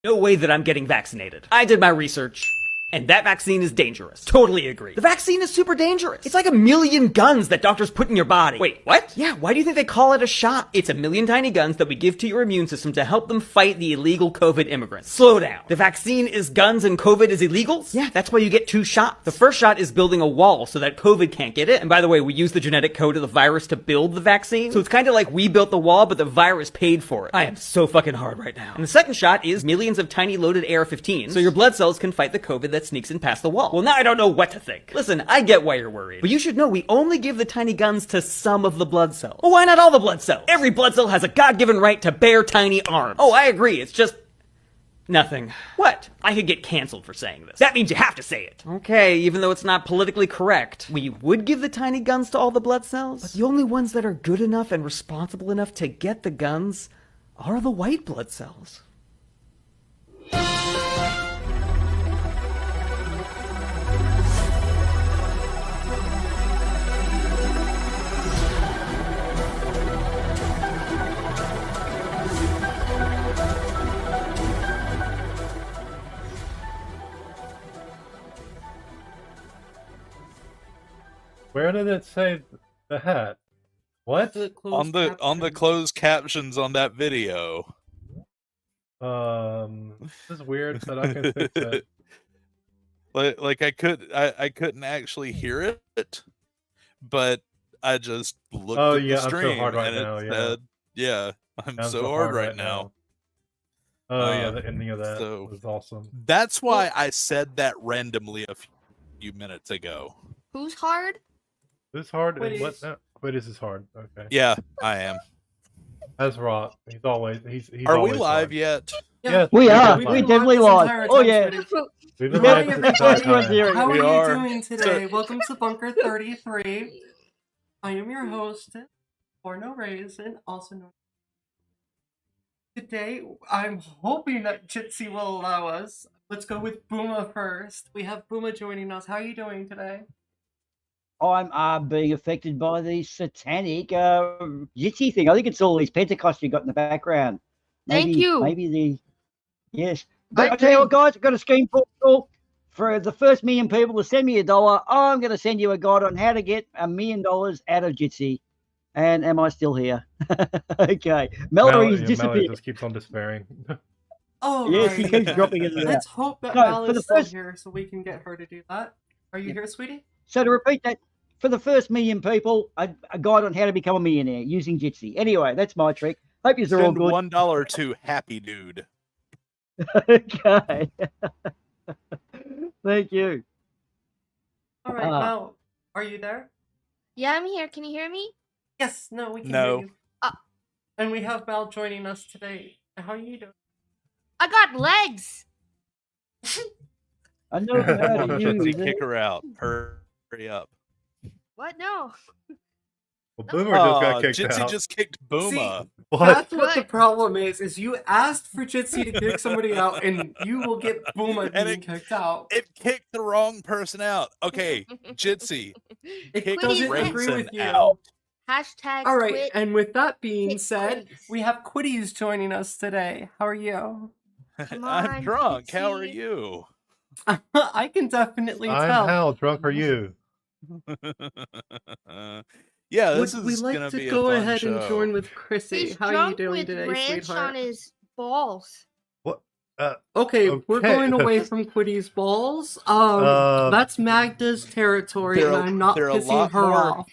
No way that I'm getting vaccinated. I did my research. And that vaccine is dangerous. Totally agree. The vaccine is super dangerous. It's like 1,000,000 guns that doctors put in your body. Wait, what? Yeah, why do you think they call it a shot? It's 1,000,000 tiny guns that we give to your immune system to help them fight the illegal COVID immigrants. Slow down. The vaccine is guns and COVID is illegals? Yeah, that's why you get 2 shots. The first shot is building a wall so that COVID can't get in. And by the way, we use the genetic code of the virus to build the vaccine. So it's kind of like we built the wall, but the virus paid for it. I am so fucking hard right now. And the second shot is millions of tiny loaded AR-15s, so your blood cells can fight the COVID that sneaks in past the wall. Well, now I don't know what to think. Listen, I get why you're worried, but you should know we only give the tiny guns to some of the blood cells. Well, why not all the blood cells? Every blood cell has a God-given right to bear tiny arms. Oh, I agree. It's just nothing. What? I could get canceled for saying this. That means you have to say it. Okay, even though it's not politically correct. We would give the tiny guns to all the blood cells, but the only ones that are good enough and responsible enough to get the guns are the white blood cells. Where did it say the hat? What? On the closed captions on that video. This is weird, but I can fix it. Like I couldn't actually hear it, but I just looked at the stream I'm so hard right and it now, said, "Yeah, I'm so hard right now." Oh yeah, the ending of that was awesome. That's why I said that randomly a few minutes ago. Who's hard? Who's hard? Quidditch is hard. Okay. Yeah, I am. That's Rock. He's always he's Are always we live hard. yet? Yes, we are. live. We're definitely live. Oh yeah. We've been live for some time. How are We you are. doing today? Welcome to Bunker 33. I am your host, Porno Raisin, also known. Today, I'm hoping that Jitsi will allow us. Let's go with Booma first. We have Booma joining us. How are you doing today? I'm being affected by the satanic jitsi thing. I think it's all these Pentecost you got in the background. Thank you. Maybe yes. But I tell you what, guys, I've got a scheme for you. For the first 1,000,000 people to send me $1, I'm going to send you a guide on how to get $1,000,000 out of jitsi. And am I still here? Okay. Mallory's disappeared. Mallory just keeps on despairing. Oh, yes, he keeps dropping in and Let's out. hope that No, Mal for is the still first- here so we can get her to do that. Are you here, sweetie? So to repeat that, for the first 1,000,000 people, a guide on how to become a millionaire using jitsi. Anyway, that's my trick. Hope you're all Send good. $1 to Happy Dude. Okay. Thank you. All right, Mal, are you there? Yeah, I'm here. Can you hear me? Yes, no, we can No. hear you. And we have Mal joining us today. How are you doing? I got legs. I know how to use Jitsi, it. kick her out. Hurry up. What? No. Well, Boomer just got kicked Jitsi out. just kicked Booma. What? That's what the problem is you asked for Jitsi to kick somebody out, and you will get Booma And being kicked out. It kicked the wrong person out. Okay, Jitsi, It kick doesn't agree Raisin with you. out. Hashtag All right, quit. and with that being Kick said, Quitties. we have Quitties joining us today. How are you? Come I'm on, drunk. How are Jitsi. you? I can definitely I'm tell. how drunk are you? Yeah, Would this we is like gonna to be go a fun ahead show. and join with Chrissy? He's How are you drunk doing with today, ranch sweetheart? on his balls. What? Okay, we're Okay. going away from Quitty's balls. That's Magda's territory, They're and a- I'm not they're a pissing lot her more- off.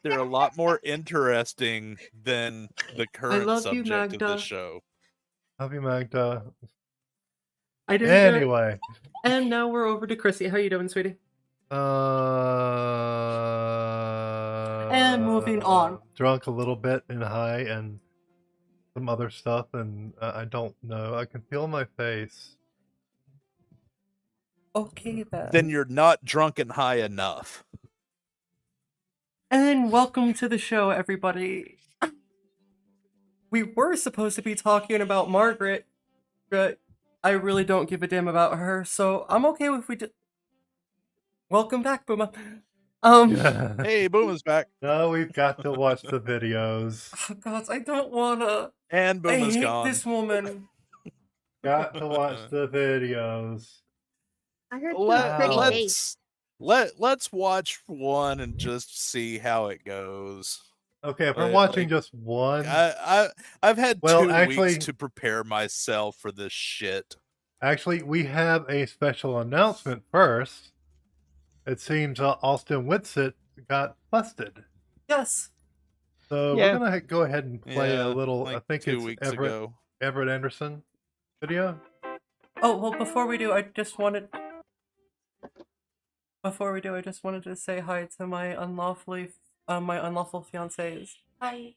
They're a lot more interesting than the current love you, subject of Magda. this show. Love you, Magda. I didn't. do it. Anyway. And now we're over to Chrissy. How you doing, sweetie? And moving on. Drunk a little bit and high and some other stuff, and I don't know. I can feel my face. Okay then. Then you're not drunk and high enough. And welcome to the show, everybody. We were supposed to be talking about Margaret, but I really don't give a damn about her, so I'm okay if we Welcome back, Booma. Hey, Booma's back. No, we've got to watch the videos. Oh, God, I don't wanna. And I Booma's hate gone. this woman. Got to watch the videos. I heard Let, pretty Wow. base. let's watch one and just see how it goes. Okay, if I'm Like- watching just one, I've had Well, 2 actually- weeks to prepare myself for this shit. actually, we have a special announcement first. It seems Austin Whitsitt got busted. Yes. So Yeah. we're gonna go ahead and play a little. like I think 2 it's weeks Everett ago. Anderson video. Oh, well, before we do, I just wanted to say hi to my unlawful fiancés. Hi.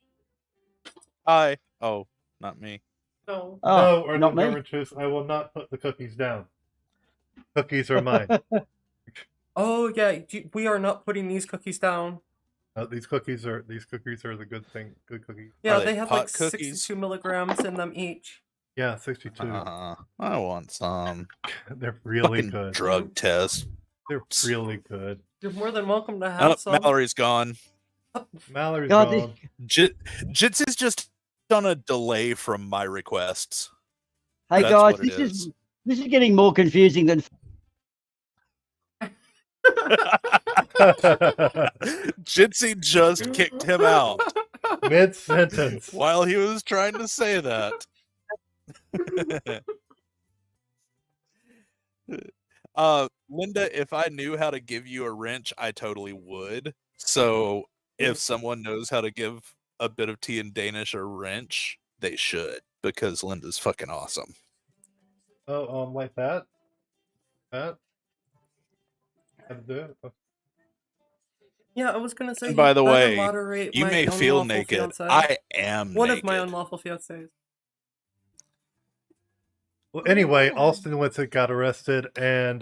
Hi. Oh, not me. No. Oh, No, or not the me. government truth. I will not put the cookies down. Cookies are mine. Oh yeah, we are not putting these cookies down. These cookies are the good thing. Good cookies. Yeah, they they have pot like cookies? 62 milligrams in them each. Yeah, 62. I want some. They're really Fucking good. drug test. They're really good. You're more than welcome to have Oh, some. Mallory's gone. Mallory's God, gone. Jits is just on a delay from my requests. Hey That's guys, what it is. this is getting more confusing than Jitsy just kicked him out Mid sentence. while he was trying to say that. Linda, if I knew how to give you a wrench, I totally would. So if someone knows how to give a bit of tea in Danish a wrench, they should, because Linda's fucking awesome. Oh, like that. That. How to do it? Yeah, I was gonna say. And by you the better way, moderate You my may feel unlawful naked. fiancé. I am One naked. of my unlawful fiancés. Well, anyway, Austin Whitsitt got arrested, and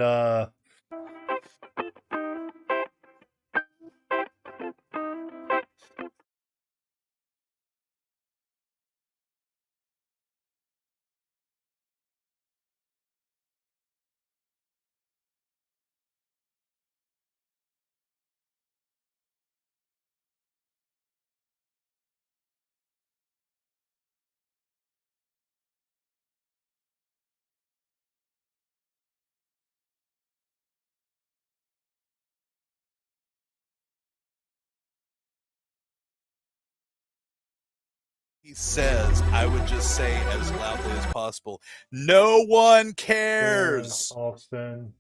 He says, I would just say as loudly as possible, no one cares. Austin.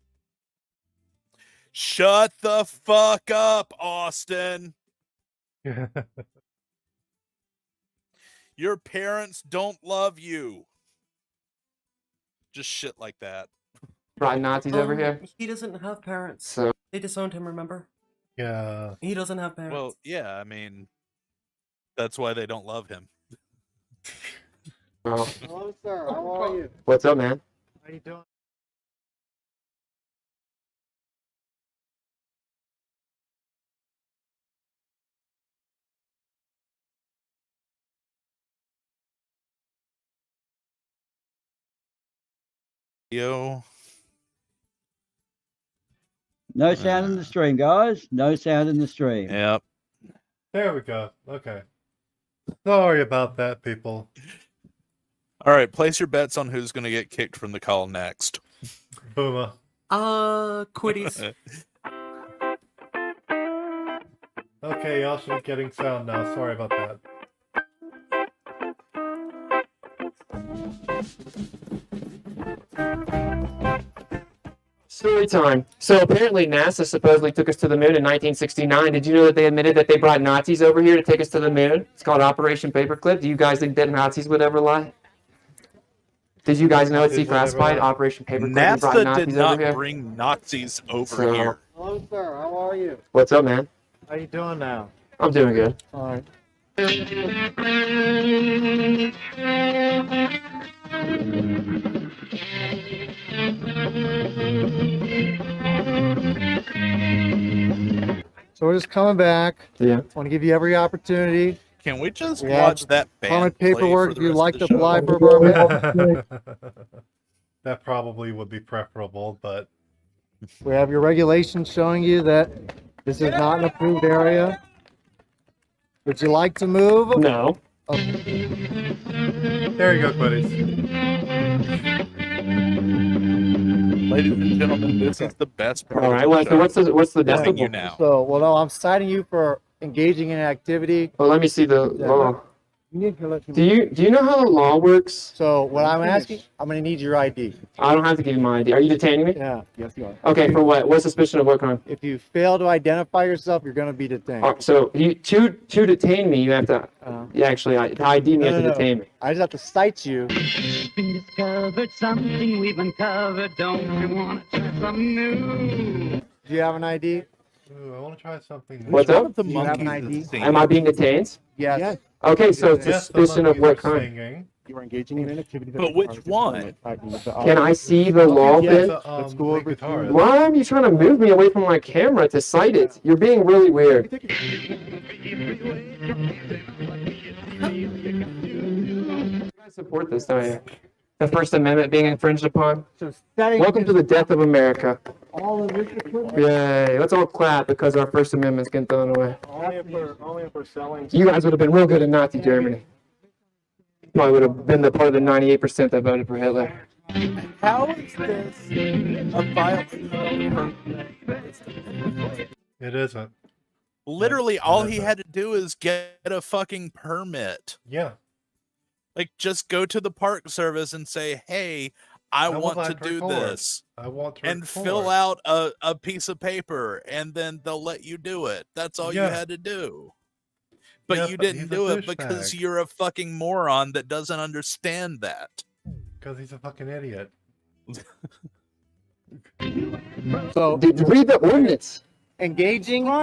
Shut the fuck up, Austin. Your parents don't love you. Just shit like that. Right, Nazis over here. He doesn't have parents. So They disowned him, remember? Yeah. He doesn't have parents. Well, yeah, I mean, that's why they don't love him. well, Hello, sir. How are you? what's up, man? How you doing? Yo. No sound in the stream, guys. No sound in the stream. Yep. There we go. Okay. Sorry about that, people. All right, place your bets on who's going to get kicked from the call next. Booma. Quitties. Okay, y'all should be getting sound now. Sorry about that. Story time. So apparently NASA supposedly took us to the moon in 1969. Did you know that they admitted that they brought Nazis over here to take us to the moon? It's called Operation Paperclip. Do you guys think that Nazis would ever lie? Did you guys know it's Nazis would never declassified? lie. Operation Paperclip. They brought NASA Nazis did over not here. bring Nazis over So- here. Hello, sir. How are you? What's up, man? How you doing now? I'm doing good. All right. So we're just coming back. Yeah. Want to give you every opportunity. Can we just We have watch that band Common play for paperwork. the If you'd rest like of to the show? apply for a permit, That probably would be preferable, but we have your regulations showing you that this is not an approved area. Would you like to move? No. there you go, buddies. Ladies and gentlemen, this is the best part. All of right. the Well, show. so what's the Telling decibel? you now. So, well, no, I'm citing you for engaging in activity. Well, let me see the law. You need to let Do you know how the law works? So, what I'm asking, I'm going to need your ID. I don't have to give you my ID. Are you detaining me? Yeah. Yes, you are. Okay, for what? What suspicion of what crime? If you fail to identify yourself, you're going to be detained. So to detain me, you have to. Yeah, actually, to ID me, you have to detain me. I just have to cite you. Discovered something we've uncovered. Don't you want to try something new? Do you have an ID? Ooh, I want to try something. New. What's One up? of the Do you have an monkeys ID? is singing. Am I being detained? Yes. Okay, so Yes, the suspicion of monkeys what are crime? singing. You are engaging in an activity. But which one? Can I see the law Yes, then? Let's go over the guitarist. Why are you trying to move me away from my camera to cite it? You're being really weird. I support this, don't you? The First Amendment being infringed upon. So setting Welcome to the death of America. all of this equipment. Yay! Let's all clap because our First Amendment's getting thrown away. Only if we're selling. You guys would have been real good in Nazi Germany. Probably would have been the part of the 98% that voted for Hitler. How is this a violation? It isn't. Literally, all he had to do is get a fucking permit. Yeah. Like, just go to the park service and say, "Hey, I want to do record. this," I want to and record. fill out a piece of paper, and then they'll let you do it. That's all you Yeah. had to do. But Yeah, you but didn't he's a do it because douchebag. you're a fucking moron that doesn't understand that. Because he's a fucking idiot. So Did you read the ordinance? engaging in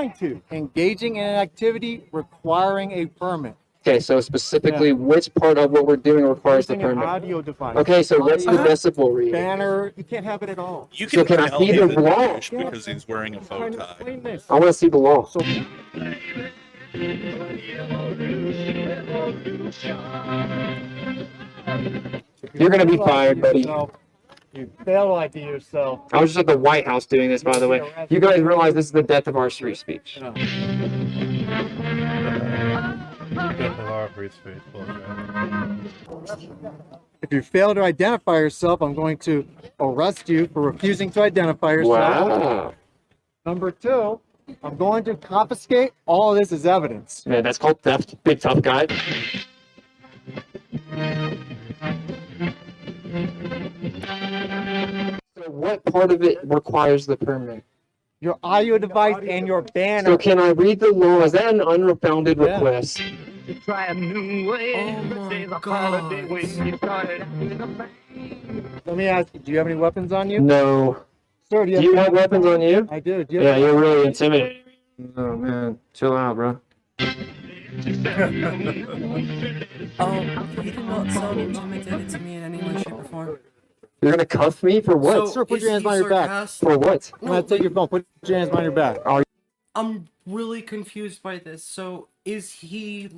an activity requiring a permit. Okay, so specifically, which part of what we're doing requires the Using an permit? audio device. Okay, so what's the decibel reading? Banner. You can't have it at all. You So can I tell see he's the a law? douche because he's wearing a I'm bow trying to tie. explain this. I want to see the law. So You're gonna be fired, buddy. You fail to ID yourself. I was just at the White House doing this, by the way. You guys realize this is the death of our free speech. Death of our free speech. Bullshit. If you fail to identify yourself, I'm going to arrest you for refusing to identify yourself. Wow. Number two, I'm going to confiscate all of this as evidence. Man, that's called theft, big tough guy. So what part of it requires the permit? Your audio device and your banner. So can I read the law? Is that an unfounded Yeah. request? To try a new way. Oh my God. Let me ask you, do you have any weapons on you? No. Sir, Do you have weapons on you? I do. Do you Yeah, have you're really intimidating. Oh man, chill out, bro. You did not sound intimidated to me in any way, shape, or form. You're gonna cuff me for what? Sir, put is your hands he behind your back. sarcastic? For what? I'm gonna take your phone. Put your hands behind your back. I'm really confused by this. So, is he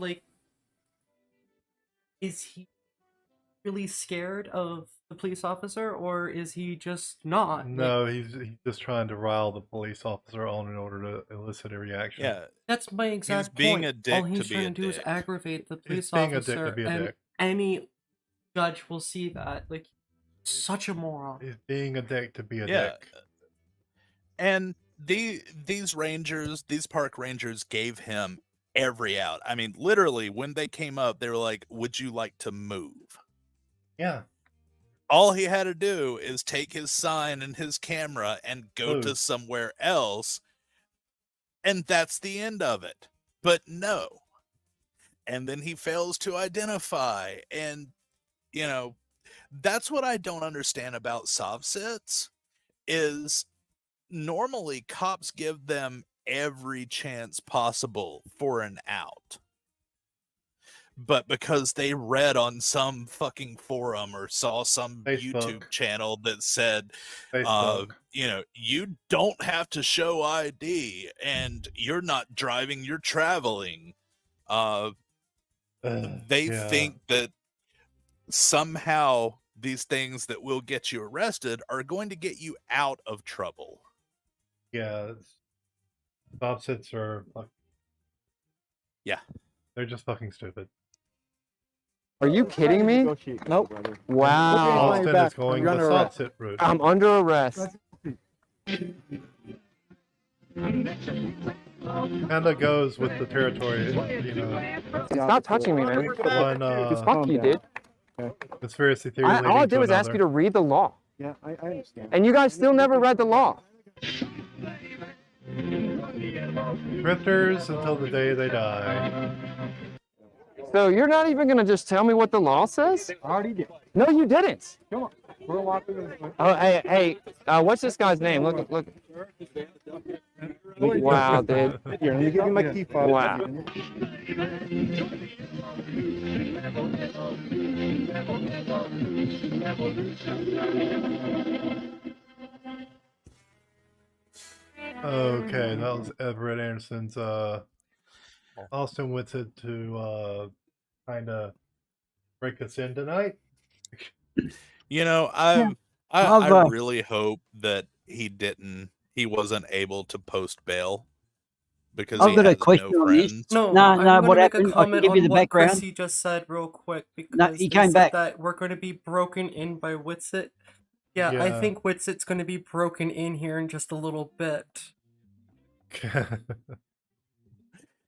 really scared of the police officer, or is he just not? No, he's just trying to rile the police officer on in order to elicit a reaction. Yeah, That's my exact being point. a dick All to he's be trying a to do is dick. aggravate the police being a dick to officer, be a and dick. any judge will see that. Like, such a moron. He's being a dick to be a yeah. dick. And these rangers, these park rangers, gave him every out. I mean, literally, when they came up, they were like, "Would you like to move?" Yeah. All he had to do is take his sign and his camera and go to Move. somewhere else, and that's the end of it. But no. And then he fails to identify, and that's what I don't understand about soft sits is normally cops give them every chance possible for an out. But because they read on some fucking forum or saw some Facebook. YouTube channel that said, Facebook. you don't have to show ID and you're not driving, you're traveling. They Yeah. think that somehow these things that will get you arrested are going to get you out of trouble. Yeah. Soft sits are. Yeah. They're just fucking stupid. Are you kidding me? Nope. Wow. Austin is going the salt sit route. I'm under arrest. Kinda goes with the territory, you know. Stop touching me, man. One Fuck you, dude. conspiracy theory All I leading did to was ask you to another. read the law. Yeah, I understand. And you guys still never read the law. Drifters until the day they die. So you're not even gonna just tell me what the law says? I already did. No, you didn't. Come on. We're walking this way. Oh, hey, what's this guy's name? Look. Wow, dude. Here, let me give you my key fob. Wow. Okay, that was Everett Anderson's Austin Whitsitt to kind of break us in tonight. You know, I've, I really hope that he wasn't able to post bail because I've he got a has question no on this. friends. No, No, I'm no, gonna what make a happened? I can comment give you on the what background. Chrissy just said real quick because No, he they came said back. that we're going to be broken in by Whitsitt. Yeah, I Yeah. think Whitsitt's going to be broken in here in just a little bit.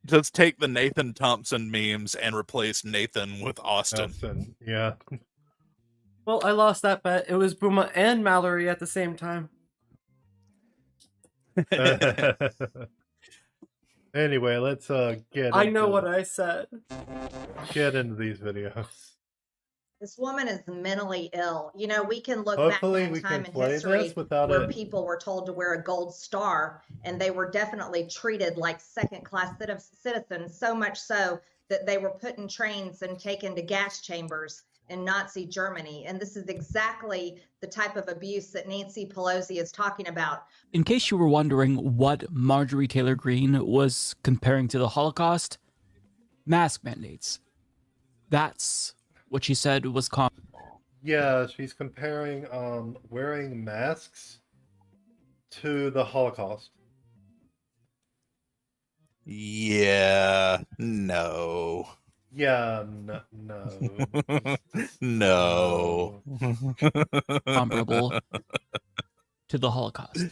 Just take the Nathan Thompson memes and replace Nathan with Austin. Austin, yeah. Well, I lost that bet. It was Booma and Mallory at the same time. Anyway, let's get. I know what I said. Get into these videos. This woman is mentally ill. You know, we can look Hopefully back we in time can in play history this without where it. people were told to wear a gold star, and they were definitely treated like second-class citizens, so much so that they were put in trains and taken to gas chambers in Nazi Germany. And this is exactly the type of abuse that Nancy Pelosi is talking about. In case you were wondering what Marjorie Taylor Greene was comparing to the Holocaust, mask mandates. That's what she said was common. Yeah, she's comparing wearing masks to the Holocaust. Yeah, no. Yeah, no. No. Comparable to the Holocaust.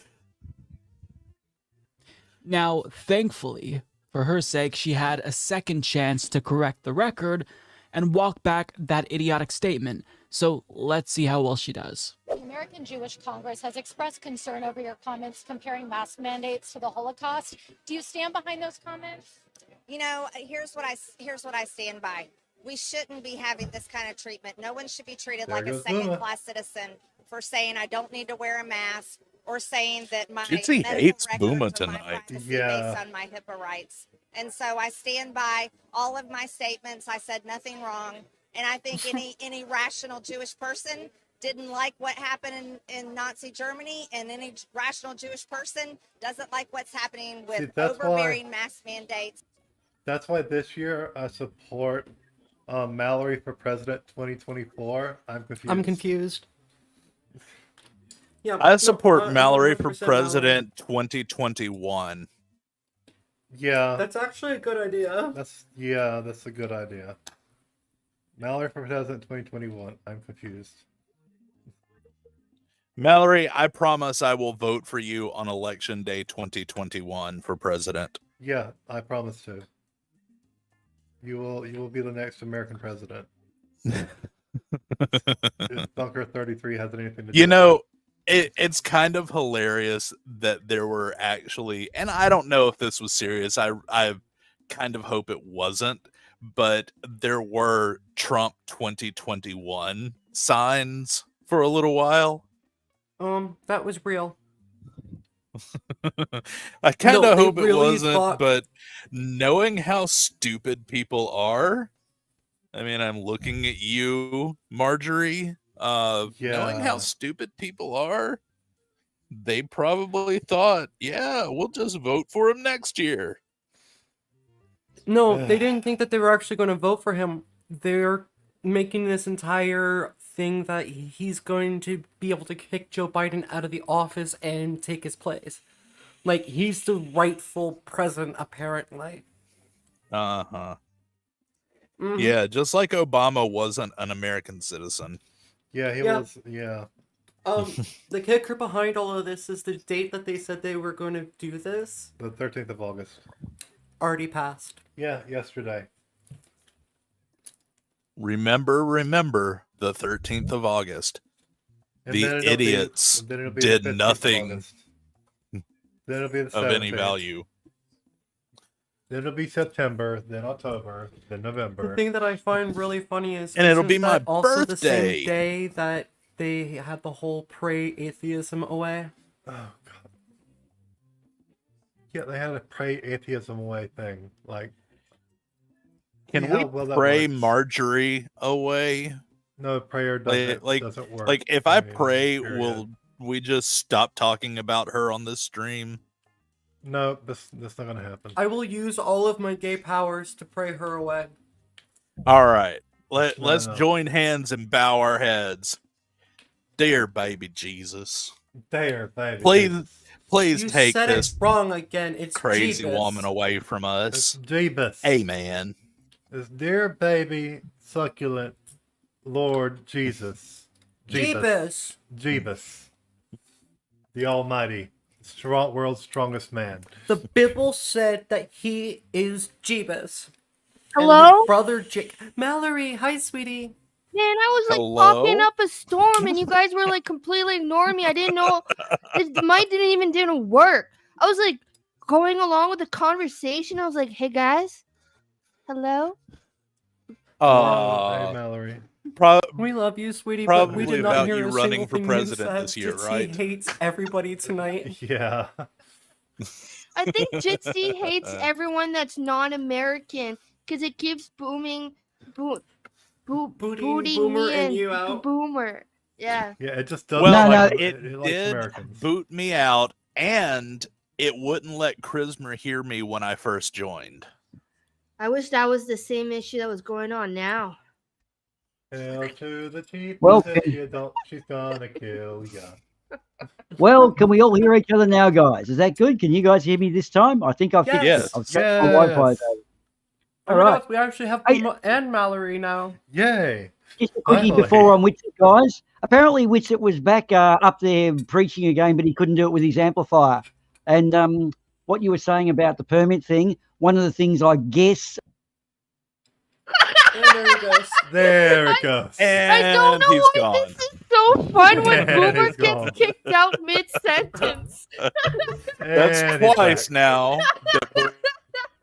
Now, thankfully, for her sake, she had a second chance to correct the record and walk back that idiotic statement. So let's see how well she does. The American Jewish Congress has expressed concern over your comments comparing mask mandates to the Holocaust. Do you stand behind those comments? You know, here's what I stand by. We shouldn't be having this kind of treatment. No one should be treated There like a goes second-class citizen for saying I don't need to wear a mask or saying that my Jitsi medical hates records Booma are my tonight. privacy Yeah. based on my HIPAA rights. And so I stand by all of my statements. I said nothing wrong. And I think any rational Jewish person didn't like what happened in Nazi Germany, and any rational Jewish person doesn't like what's happening with See, that's why- overbearing mask mandates. That's why this year I support Mallory for President 2024. I'm confused. I'm confused. Yeah, I support no, Mallory for 100% Mallory. President 2021. Yeah, That's actually a good idea. that's a good idea. Mallory for President 2021. I'm confused. Mallory, I promise I will vote for you on Election Day 2021 for president. Yeah, I promise to. You will be the next American president. If Bunker 33 has anything to do You with know, it's kind of hilarious that there were actually, and I don't know if this was serious. I kind of hope it wasn't, but there were Trump 2021 signs for a little while. That was real. I kind No, of they hope it really wasn't, thought- but knowing how stupid people are, I mean, I'm looking at you, Marjorie. Knowing how Yeah. stupid people are, they probably thought, yeah, we'll just vote for him next year. No, they didn't think that they were actually going to vote for him. They're making this entire thing that he's going to be able to kick Joe Biden out of the office and take his place. Like, he's the rightful president, apparently. Uh-huh. Mhm. Yeah, just like Obama wasn't an American citizen. Yeah, he Yeah. was. Yeah. The kicker behind all of this is the date that they said they were going to do this The 13th of August. already passed. Yeah, yesterday. Remember the 13th of August. And The then it'll be- idiots and then it'll be did the 15th of nothing August. Then it'll be the of any 17th. value. Then it'll be September, then October, then The November. thing that I find really funny is, And it'll isn't be my that also the birthday. same day that they had the whole pray atheism away? Oh god. Yeah, they had a pray atheism away thing. Like, Can see how we well that pray works. Marjorie away? No, prayer doesn't doesn't work. Like if I mean, pray, period. will we just stop talking about her on this stream? No, that's not gonna happen. I will use all of my gay powers to pray her away. All right. Let's No. join hands and bow our heads. Dear baby Jesus. There, baby. Please You take said this it wrong again. It's crazy Jeebus. woman away from It's us. Jeebus. Amen. It's dear baby succulent Lord Jesus. Jeebus. Jeebus. The Almighty. World's strongest man. The Bible said that he is Jeebus. And Hello? his brother Jake. Mallory, hi, sweetie. Man, I was like Hello? talking up a storm and you guys were like completely ignoring me. I didn't know the mic didn't work. I was like going along with the conversation. I was like, hey guys. Hello? Hey, Uh, Mallory. We love you, sweetie, but we Probably did not about hear you a running single for thing president you said. this year, Jitsi right? hates everybody tonight. Yeah. I think Jitsi hates everyone that's non-American because it keeps booting Boomer me and you out. Boomer. Yeah. Yeah, it just doesn't well, like it likes did Americans. boot me out, and it wouldn't let Chrismer hear me when I first joined. I wish that was the same issue that was going on now. Hail to the chief. Well, If you don't, she's gonna kill ya. Well, can we all hear each other now, guys? Is that good? Can you guys hear me this time? I think I've fixed Yes. it. I've checked my Wi-Fi. Yes. though. Oh All my right. God, we actually have Hey. Boomer and Mallory now. Yay. Just a quickie Finally. before on Witsit, guys. Apparently, Witsit was back up there preaching again, but he couldn't do it with his amplifier. And what you were saying about the permit thing, one of the things I guess. And there he goes. There it goes. I don't And know he's why gone. this is so fun when And Boomer he's gone. gets kicked out mid-sentence. That's And he's twice back. now that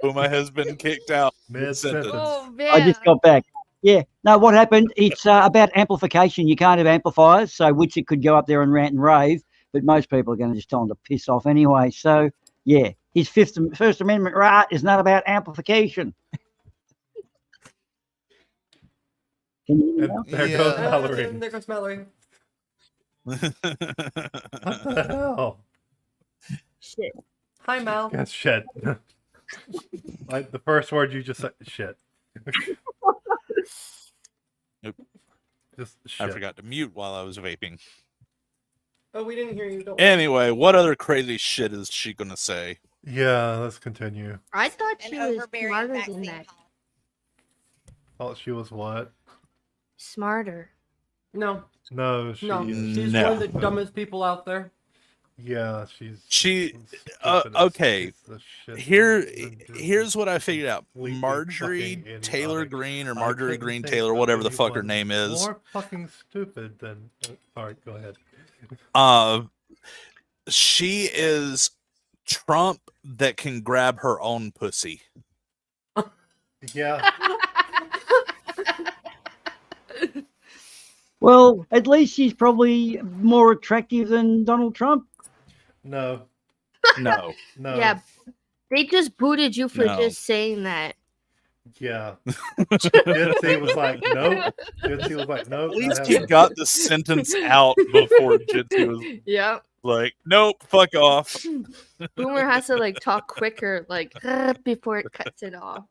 Puma has been kicked out Mid-sentence. mid-sentence. Oh man. I just got back. Yeah. No, what happened? It's about amplification. You can't have amplifiers, so Witsit could go up there and rant and rave, but most people are going to just tell him to piss off anyway. So, yeah, his First Amendment right is not about amplification. Can you hear me now? And there Yeah. goes And Mallory. there goes Mallory. What the hell? Shit. Hi, Mal. That's shit. Like the first word you just said, shit. Nope. Just I shit. forgot to mute while I was vaping. Oh, we didn't hear you. Don't worry. Anyway, what other crazy shit is she gonna say? Yeah, let's continue. I thought An she was overbearing smarter than vaccine that. policy. Thought she was what? Smarter. No, No, she no. is. She's No. one of the dumbest people out there. Yeah, she's. She- stupid as okay. piece of shit. Here's what I figured out. Completely Marjorie fucking Taylor idiotic. Green or I Marjorie couldn't Green think Taylor, of whatever the fuck her anyone name is. More fucking stupid than. Sorry, go ahead. She is Trump that can grab her own pussy. Yeah. Well, at least she's probably more attractive than Donald Trump. No. No. No. Yeah. They just booted you for No. just saying that. Yeah. Jitsi was like, nope. Jitsi was like, nope. At least not he having it. got the sentence out before Jitsi was Yeah. like, nope, fuck off. Boomer has to like talk quicker, like before it cuts it off.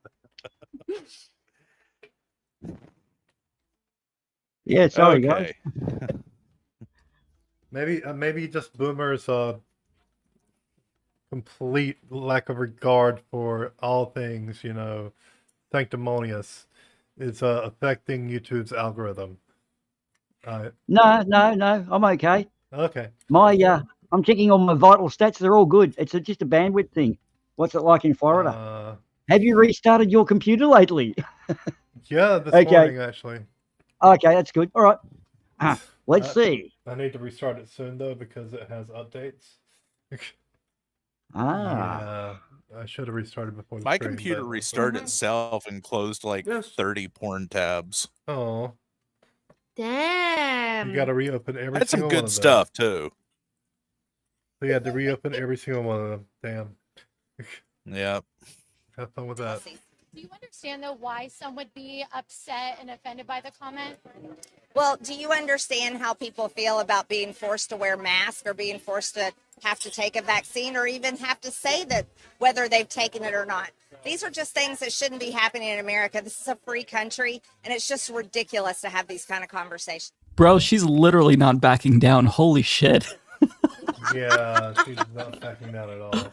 Yeah, sorry, guys. Okay. Maybe just boomers complete lack of regard for all things, sanctimonious. is affecting YouTube's algorithm. No, I'm okay. Okay. I'm checking all my vital stats. They're all good. It's just a bandwidth thing. What's it like in Florida? Have you restarted your computer lately? Yeah, this Okay. morning actually. Okay, that's good. All right. Let's see. I need to restart it soon though because it has updates. Ah. Yeah, I should have restarted before the My stream, computer but- restarted itself and closed like 30 porn tabs. Oh, Damn. you got to reopen every Had some single one good of them. stuff too. So you had to reopen every single one of them. Damn. Yep. Have fun with that. Do you understand though why some would be upset and offended by the comment? Well, do you understand how people feel about being forced to wear masks or being forced to have to take a vaccine or even have to say that whether they've taken it or not? These are just things that shouldn't be happening in America. This is a free country, and it's just ridiculous to have these kind of conversations. Bro, she's literally not backing down. Holy shit. Yeah, she's not backing down at all.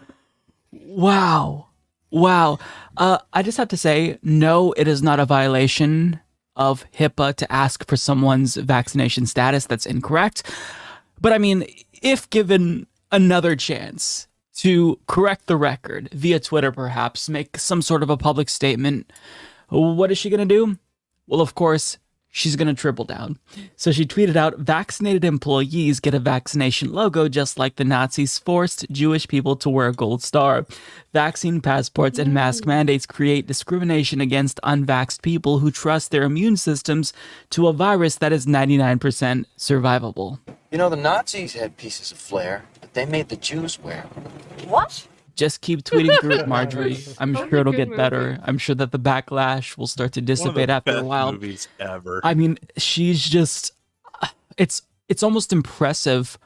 Wow. Wow. I just have to say, no, it is not a violation of HIPAA to ask for someone's vaccination status. That's incorrect. But I mean, if given another chance to correct the record via Twitter, perhaps make some sort of a public statement, what is she going to do? Well, of course, she's going to triple down. So she tweeted out, vaccinated employees get a vaccination logo just like the Nazis forced Jewish people to wear a gold star. Vaccine passports and mask mandates create discrimination against unvaxxed people who trust their immune systems to a virus that is 99% survivable. You know, the Nazis had pieces of flair, but they made the Jews wear. What? Just keep tweeting through it, Marjorie. I'm sure it'll get good better. movie. I'm sure that the backlash will start to dissipate after a Best while. movies ever. I mean, she's just it's almost impressive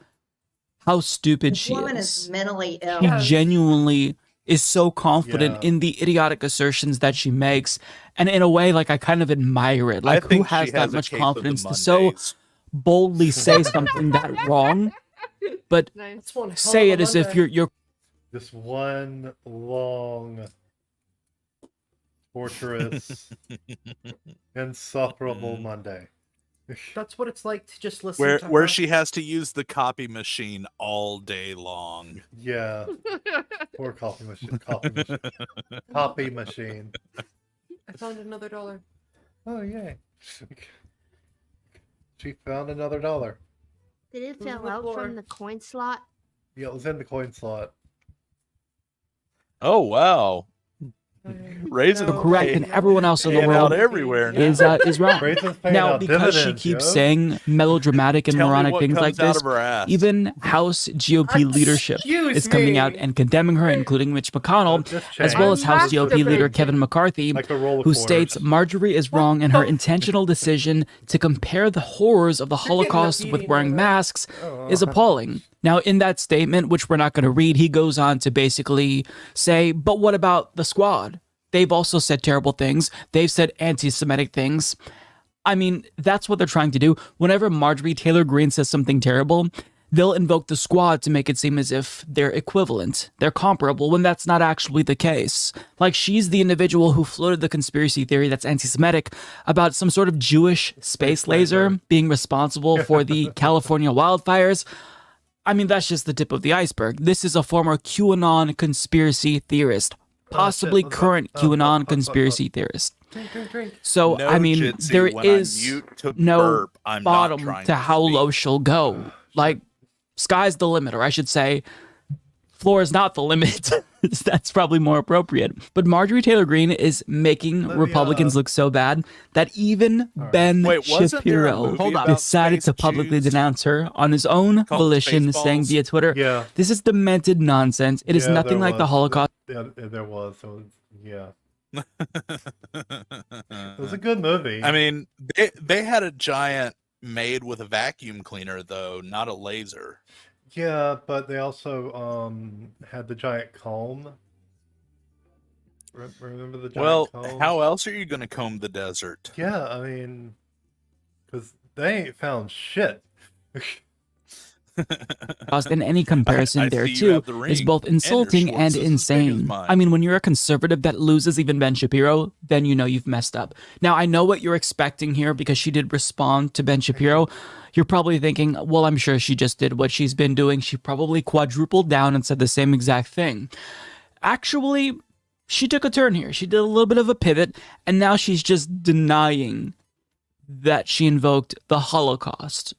how stupid This she woman is. is mentally ill. She genuinely is so confident Yeah. in the idiotic assertions that she makes, and in a way, like I kind of admire it. Like, I think who has she that a much case of the confidence to so Mondays. boldly say something that wrong, but Nice. say it as if you're This one long, torturous, insufferable Monday. That's what it's like to just listen to Where her. she has to use the copy machine all day long. Yeah. Poor coffee machine. Coffee machine. Copy machine. I found another $1. Oh, yay. She found another $1. Did it Who's fell the out floor? from the coin slot? Yeah, it was in the coin slot. Oh wow. Raising No. correct, and everyone else in the paying out world everywhere now. is wrong. Raisin's paying Now, out because she dividends, keeps yo. saying melodramatic and Tell me moronic what things like comes out this, of her ass. even House GOP leadership Excuse is coming me. out and condemning her, including Mitch McConnell, Just as well as change. House GOP leader Masturbating. Kevin McCarthy, Like a roll of who quarters. states Marjorie is wrong in her intentional decision to compare the horrors of the getting a Holocaust with beating wearing over. masks is appalling. Now, in that statement, which we're not going to read, he goes on to basically say, but what about the squad? They've also said terrible things. They've said anti-Semitic things. I mean, that's what they're trying to do. Whenever Marjorie Taylor Greene says something terrible, they'll invoke the squad to make it seem as if they're equivalent, they're comparable, when that's not actually the case. Like, she's the individual who floated the conspiracy theory that's anti-Semitic about some sort of Jewish space laser being responsible for the California wildfires. I mean, that's just the tip of the iceberg. This is a former QAnon conspiracy theorist, possibly current QAnon conspiracy theorist. Drink. So, No I mean, Jitsi, there when I'm is mute to no burp, I'm not bottom trying to to how speak. low she'll go. Like, sky's the limit, or I should say, floor is not the limit. That's probably more appropriate. But Marjorie Taylor Greene is making Republicans look so bad that even Ben Wait, wasn't there a Shapiro movie about decided to space publicly Jews denounce her on his own called volition, saying Spaceballs? via Twitter, Yeah. this is demented nonsense. It is Yeah, nothing there like the was. Holocaust. Yeah, there was. So, yeah. It was a good movie. I mean, they had a giant made with a vacuum cleaner though, not a laser. Yeah, but they also had the giant comb. Remember the giant Well, comb? how else are you going to comb the desert? Yeah, I mean, because they ain't found shit. Holocaust, and any comparison I there see you too have the is ring, both and your insulting and Schwartz is as big as insane. mine. I mean, when you're a conservative that loses even Ben Shapiro, then you know you've messed up. Now, I know what you're expecting here because she did respond to Ben Shapiro. You're probably thinking, well, I'm sure she just did what she's been doing. She probably quadrupled down and said the same exact thing. Actually, she took a turn here. She did a little bit of a pivot, and now she's just denying that she invoked the Holocaust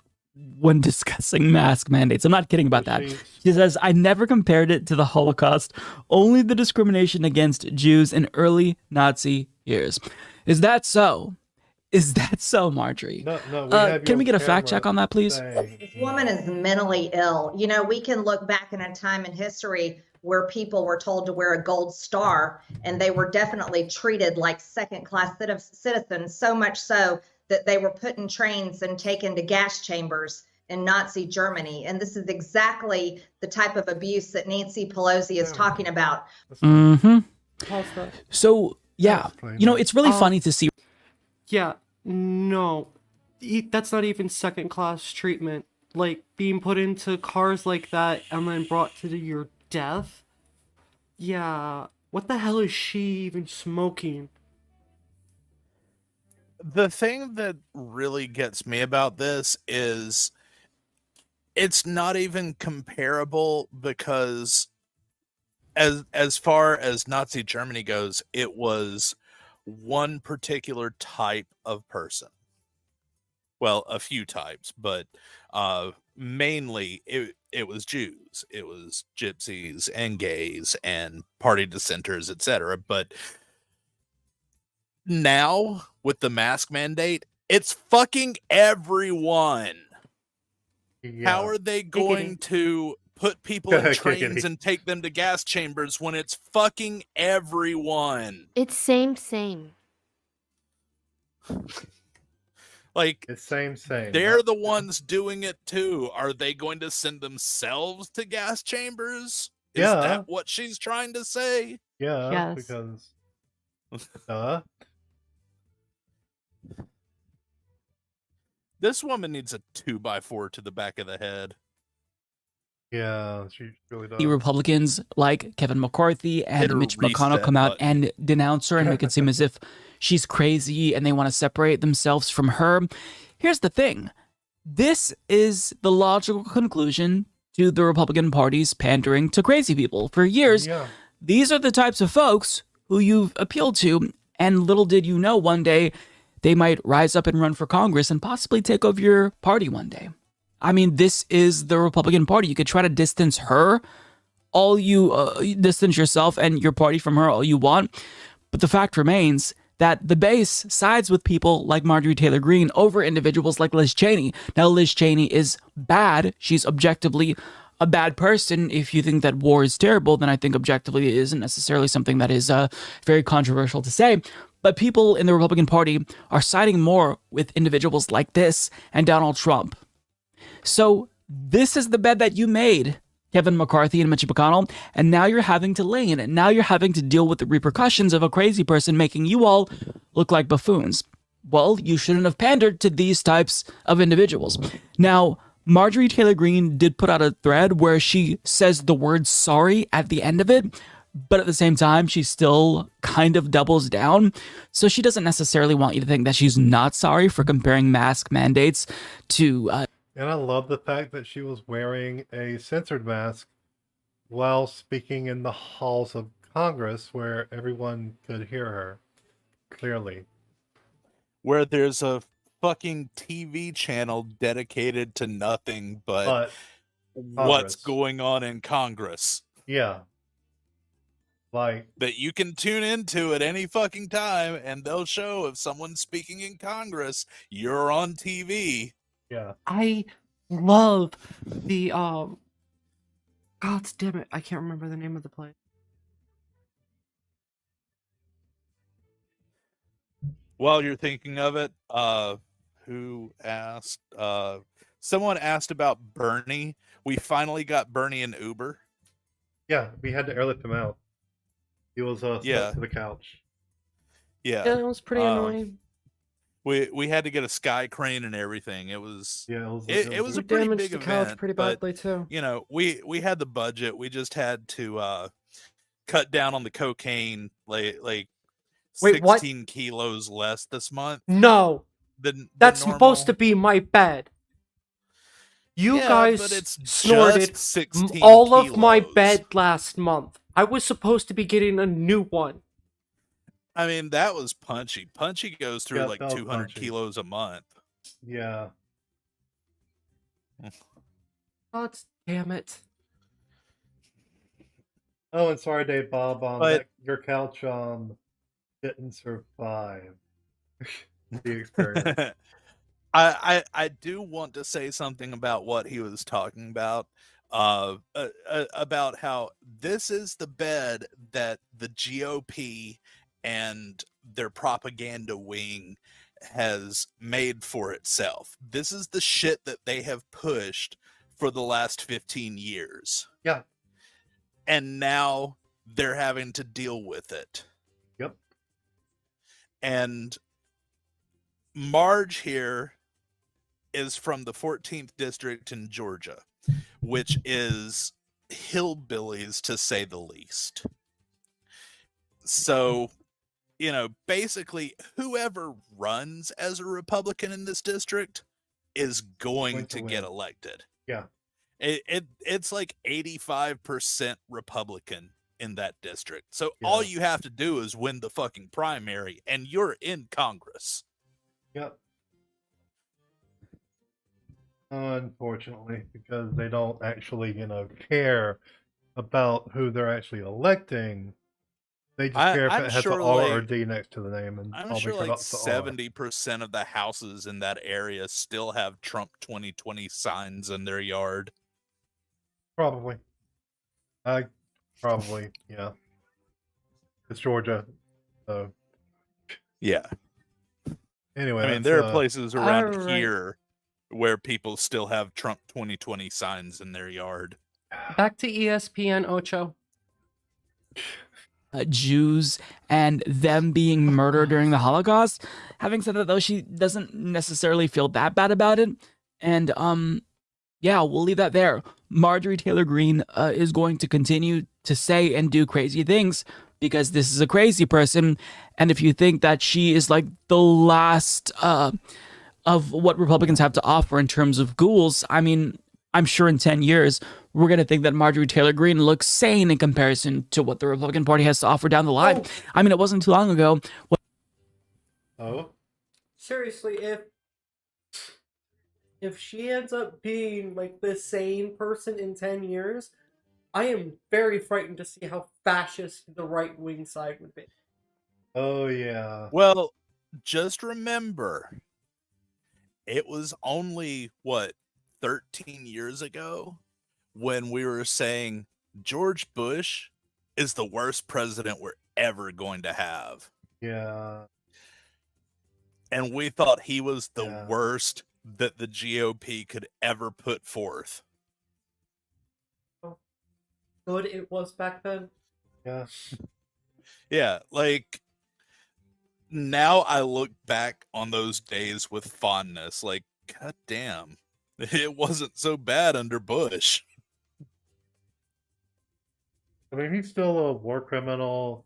when discussing mask mandates. I'm not kidding about that. She says, I never compared it to the Holocaust, only the discrimination against Jews in early Nazi years. Is that so? Is that so, Marjorie? No, can we get a fact check on that, please? This woman is mentally ill. You know, we can look back in a time in history where people were told to wear a gold star, and they were definitely treated like second-class citizens, so much so that they were put in trains and taken to gas chambers in Nazi Germany. And this is exactly the type of abuse that Nancy Pelosi is talking about. Mm-hmm. Pause that. So, yeah, you know, it's really funny to see. Yeah, no. That's not even second class treatment. Like, being put into cars like that and then brought to your death? Yeah, what the hell is she even smoking? The thing that really gets me about this is it's not even comparable because as far as Nazi Germany goes, it was one particular type of person. Well, a few types, but mainly it was Jews, it was gypsies and gays and party dissenters, etc. But now with the mask mandate, it's fucking everyone. Yeah. How are they going to put people in trains Giggity. and take them to gas chambers when it's fucking everyone? It's same. Like, It's same. they're the ones doing it too. Are they going to send themselves to gas chambers? Is Yeah. that what she's trying to say? Yeah, Yes. because This woman needs a 2x4 to the back of the head. yeah, she really does. The Republicans like Kevin McCarthy Hit and her Mitch McConnell reset come out button. and denounce her and make it seem as if she's crazy and they want to separate themselves from her. Here's the thing. This is the logical conclusion to the Republican Party's pandering to crazy people. For years, Yeah. these are the types of folks who you've appealed to, and little did you know one day they might rise up and run for Congress and possibly take over your party one day. I mean, this is the Republican Party. You could try to distance her, all you distance yourself and your party from her all you want, but the fact remains that the base sides with people like Marjorie Taylor Greene over individuals like Liz Cheney. Now, Liz Cheney is bad. She's objectively a bad person. If you think that war is terrible, then I think objectively it isn't necessarily something that is very controversial to say. But people in the Republican Party are siding more with individuals like this and Donald Trump. So this is the bed that you made, Kevin McCarthy and Mitch McConnell, and now you're having to lay in it. Now you're having to deal with the repercussions of a crazy person making you all look like buffoons. Well, you shouldn't have pandered to these types of individuals. Now, Marjorie Taylor Greene did put out a thread where she says the word sorry at the end of it, but at the same time, she still kind of doubles down. So she doesn't necessarily want you to think that she's not sorry for comparing mask mandates to... And I love the fact that she was wearing a censored mask while speaking in the halls of Congress where everyone could hear her clearly. Where there's a fucking TV channel dedicated to nothing but what's Congress. going on in Congress. Yeah. Like, that you can tune into at any fucking time and they'll show if someone's speaking in Congress, you're on TV. Yeah. I love the God damn it, I can't remember the name of the place. While you're thinking of it, who asked? Someone asked about Bernie. We finally got Bernie an Uber. Yeah, we had to airlift him out. He was stuck to the couch. Yeah. Yeah, it was pretty annoying. We had to get a sky crane and everything. It was it was We a pretty damaged big the couch event, pretty but badly too. you know, we had the budget. We just had to cut down on the cocaine, like Wait, what? 16 kilos less this month. No, than that's normal. supposed to be my bed. You Yeah, guys but it's snorted just 16 all of my kilos. bed last month. I was supposed to be getting a new one. I mean, that was Punchy. Punchy goes through Yeah, like that was 200 Punchy. kilos a month. Yeah. God damn it. Oh, and sorry, Dave Bob, But- your couch didn't survive the experience. I do want to say something about what he was talking about how this is the bed that the GOP and their propaganda wing has made for itself. This is the shit that they have pushed for the last 15 years. Yeah. And now they're having to deal with it. Yep. And Marge here is from the 14th district in Georgia, which is hillbillies to say the least. So, you know, basically whoever runs as a Republican in this district is going to get win. elected. Yeah. It's like 85% Republican in that district. So all you have to do is win the fucking primary and you're in Congress. Yep. Unfortunately, because they don't actually, care about who they're actually electing. They just care if I'm it has sure, an R or like- D next to the name, and I'm probably sure like forgot the R. 70% of the houses in that area still have Trump 2020 signs in their yard. Probably. Probably, yeah. It's Georgia, so. Yeah. Anyway, I mean, there are that's, places around Alright. here where people still have Trump 2020 signs in their yard. Back to ESPN, Ocho. Jews and them being murdered during the Holocaust. Having said that, though, she doesn't necessarily feel that bad about it. And yeah, we'll leave that there. Marjorie Taylor Greene is going to continue to say and do crazy things because this is a crazy person. And if you think that she is like the last of what Republicans have to offer in terms of ghouls, I mean, I'm sure in 10 years, we're going to think that Marjorie Taylor Greene looks sane in comparison to what the Republican Party has to offer down the line. Oh. I mean, it wasn't too long ago. Oh? Seriously, if she ends up being like the sane person in 10 years, I am very frightened to see how fascist the right-wing side would be. Oh, yeah. Well, just remember, it was only, 13 years ago when we were saying George Bush is the worst president we're ever going to have. Yeah. And we thought he was the Yeah. worst that the GOP could ever put forth. Good it was back then. Yeah. Yeah, like now I look back on those days with fondness. Like, god damn, it wasn't so bad under Bush. I mean, he's still a war criminal,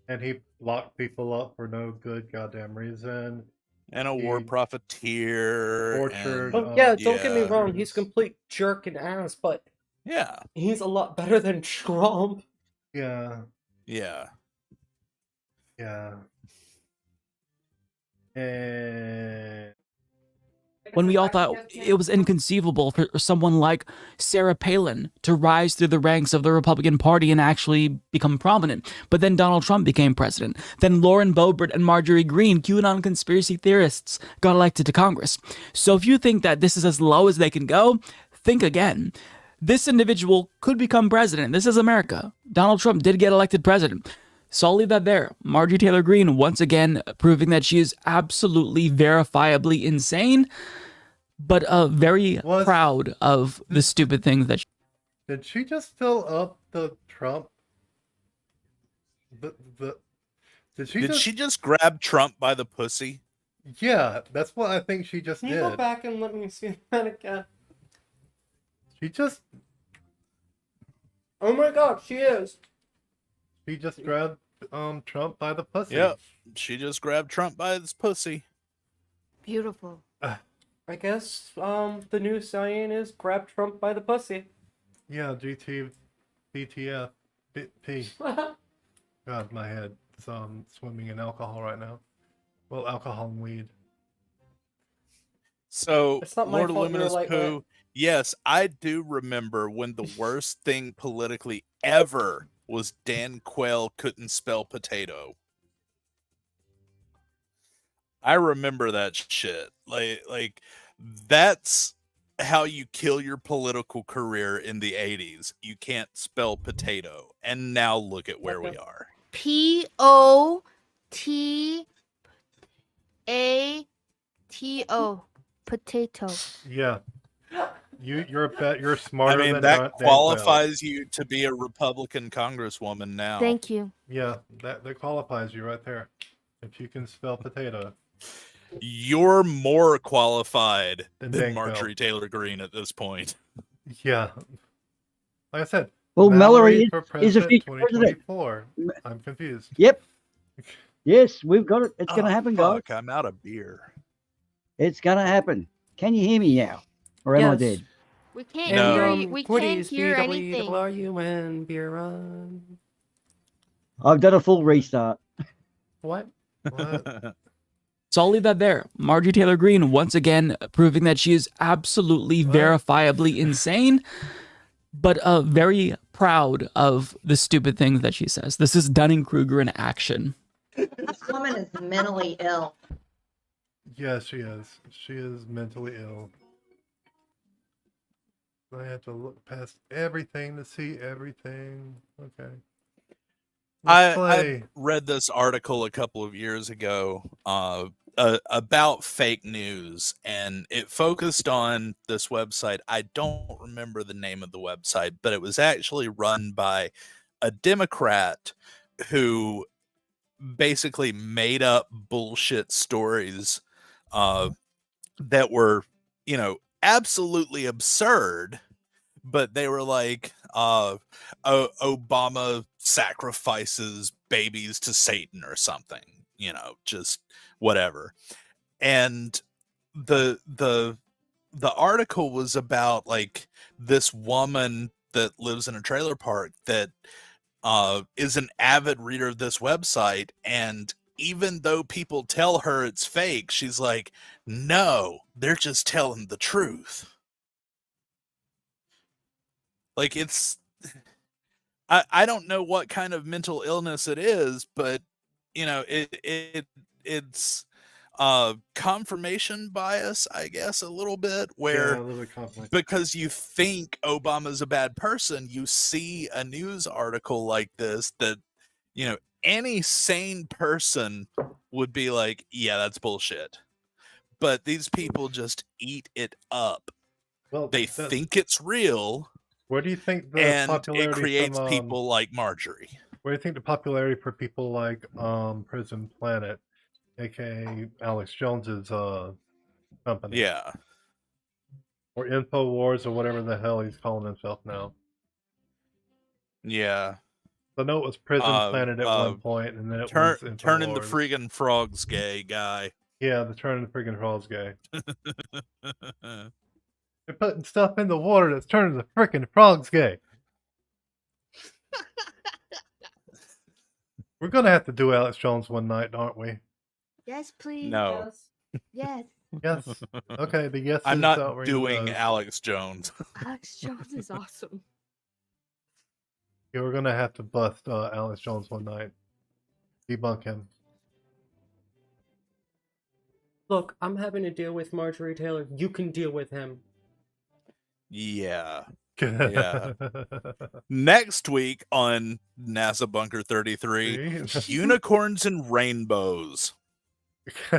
and he locked people up for no good goddamn reason. And a war profiteer. Tortured. Oh yeah, don't get me wrong, he's a complete jerk and ass, but yeah, he's a lot better than Trump. Yeah. Yeah. Yeah. And When we all thought it was inconceivable for someone like Sarah Palin to rise through the ranks of the Republican Party and actually become prominent. But then Donald Trump became president. Then Lauren Boebert and Marjorie Greene, QAnon conspiracy theorists, got elected to Congress. So if you think that this is as low as they can go, think again. This individual could become president. This is America. Donald Trump did get elected president. So I'll leave that there. Marjorie Taylor Greene, once again, proving that she is absolutely verifiably insane, but very proud of the stupid things that she... did she just fill up the Trump? Did she Did just... she just grab Trump by the pussy? Yeah, that's what I think she just Can you go did. back and let me see that again? She just Oh my god, she is. grabbed Trump by the pussy. Yep. She just grabbed Trump by his pussy. Beautiful. I guess the new saying is grab Trump by the pussy. Yeah, GT, BTF, P. God, my head is swimming in alcohol right now. Well, alcohol and weed. So, It's not my Lord of fault you're Luminous like that. Pooh, yes, I do remember when the worst thing politically ever was Dan Quayle couldn't spell potato. I remember that shit. Like that's how you kill your political career in the 80s. You can't spell potato. And now look at where we are. Potato. Potato. Yeah. You're smarter I mean, than that Dan Quayle. qualifies you to be a Republican congresswoman now. Thank you. Yeah, that qualifies you right there. If you can spell potato. You're more qualified Than than Dan Marjorie Taylor Greene at this point. Yeah. Like I said, Well, Mallory for is a president future president. 2024. I'm confused. Yep. Yes, we've got it. It's going to happen, guys. Fuck, I'm out of beer. It's going to happen. Can you hear me now? Or am I Yes. dead? We can't No. hear you. We can't hear anything. BWWN, beer run. I've done a full restart. What? What? So I'll leave that there. Marjorie Taylor Greene once again proving that she is absolutely verifiably insane, but very proud of the stupid things that she says. This is Dunning-Kruger in action. This woman is mentally ill. Yeah, she is. She is mentally ill. I have to look past everything to see everything. Okay. I read this article a couple of years ago about fake news, and it focused on this website. I don't remember the name of the website, but it was actually run by a Democrat who basically made up bullshit stories that were, absolutely absurd. But they were like, Obama sacrifices babies to Satan or something, just whatever. And the article was about like this woman that lives in a trailer park that is an avid reader of this website, and even though people tell her it's fake, she's like, no, they're just telling the truth. Like, it's, I don't know what kind of mental illness it is, but it's confirmation bias, I guess, a little bit, where Yeah, a little bit conflict. because you think Obama's a bad person, you see a news article like this that, any sane person would be like, yeah, that's bullshit. But these people just eat it up. Well, they think it's real. Where do you think the And popularity it creates from, people like Marjorie? Where do you think the popularity for people like Prison Planet, aka Alex Jones's company? Yeah. Or InfoWars or whatever the hell he's calling himself now. Yeah. I know it was Prison Planet at one point, and then it was InfoWars. Turning the friggin' frogs gay guy. Yeah, the turning the friggin' frogs gay. They're putting stuff in the water that's turning the frickin' frogs gay. We're gonna have to do Alex Jones one night, aren't we? Yes, please. No. Yes. Yes. Okay, the yes I'm is not outright doing no. Alex Jones. Alex Jones is awesome. Yeah, we're gonna have to bust Alex Jones one night. Debunk him. Look, I'm having to deal with Marjorie Taylor. You can deal with him. Yeah. Yeah. Next week on NASA Bunker 33, unicorns and rainbows.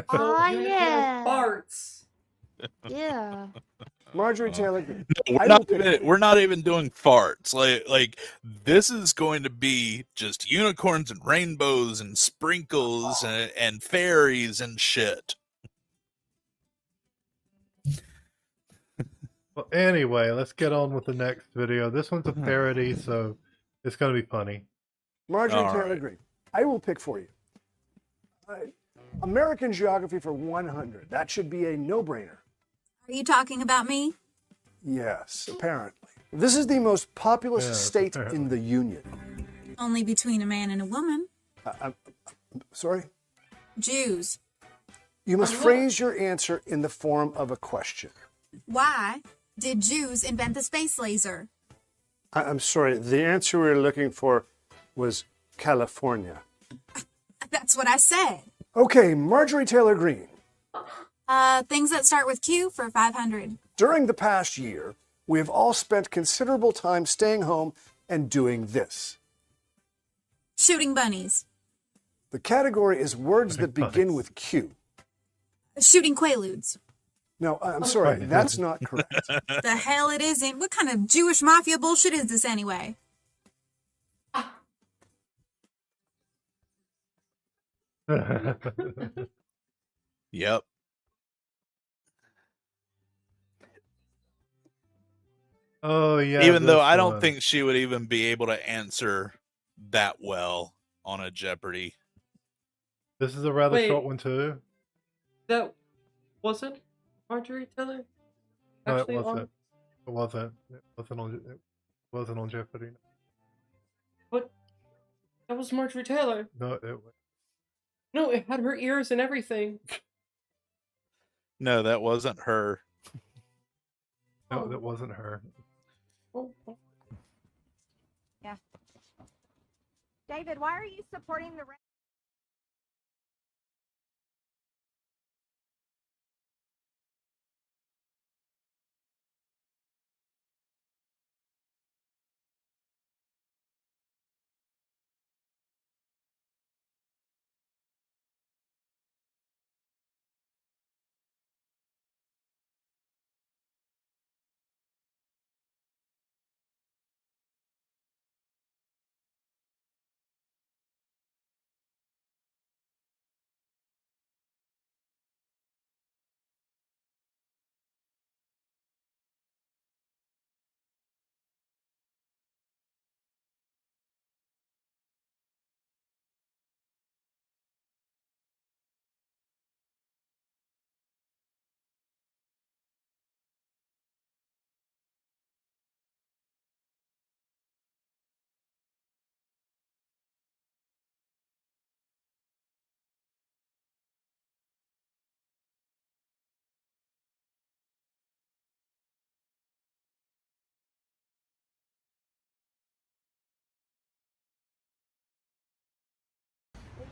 Oh, yeah. Farts. Yeah. Marjorie Taylor. We're not even doing farts. Like this is going to be just unicorns and rainbows and sprinkles and fairies and shit. Well, anyway, let's get on with the next video. This one's a parody, so it's going to be funny. Marjorie All Taylor right. Greene. I will pick for you. American geography for 100. That should be a no-brainer. Are you talking about me? Yes, apparently. This is the most populous Yes, state apparently. in the Union. Only between a man and a woman. Sorry? Jews. You must phrase your answer in the form of a question. Why did Jews invent the space laser? I'm sorry, the answer we were looking for was California. That's what I said. Okay, Marjorie Taylor Greene. Things that start with Q for 500. During the past year, we have all spent considerable time staying home and doing this. Shooting bunnies. The category is words that begin with Q. Shooting quaaludes. No, I'm sorry, that's not correct. The hell it isn't. What kind of Jewish mafia bullshit is this anyway? Yep. Oh yeah. Even though this I don't one. think she would even be able to answer that well on a Jeopardy. This is a rather Wait. short one too. That wasn't Marjorie Taylor? No, it Actually wasn't. on- It wasn't. It wasn't on. It wasn't on Jeopardy. What? That was Marjorie Taylor. No, it. No, it had her ears and everything. No, that wasn't her. No, that wasn't her. Yeah. David, why are you supporting the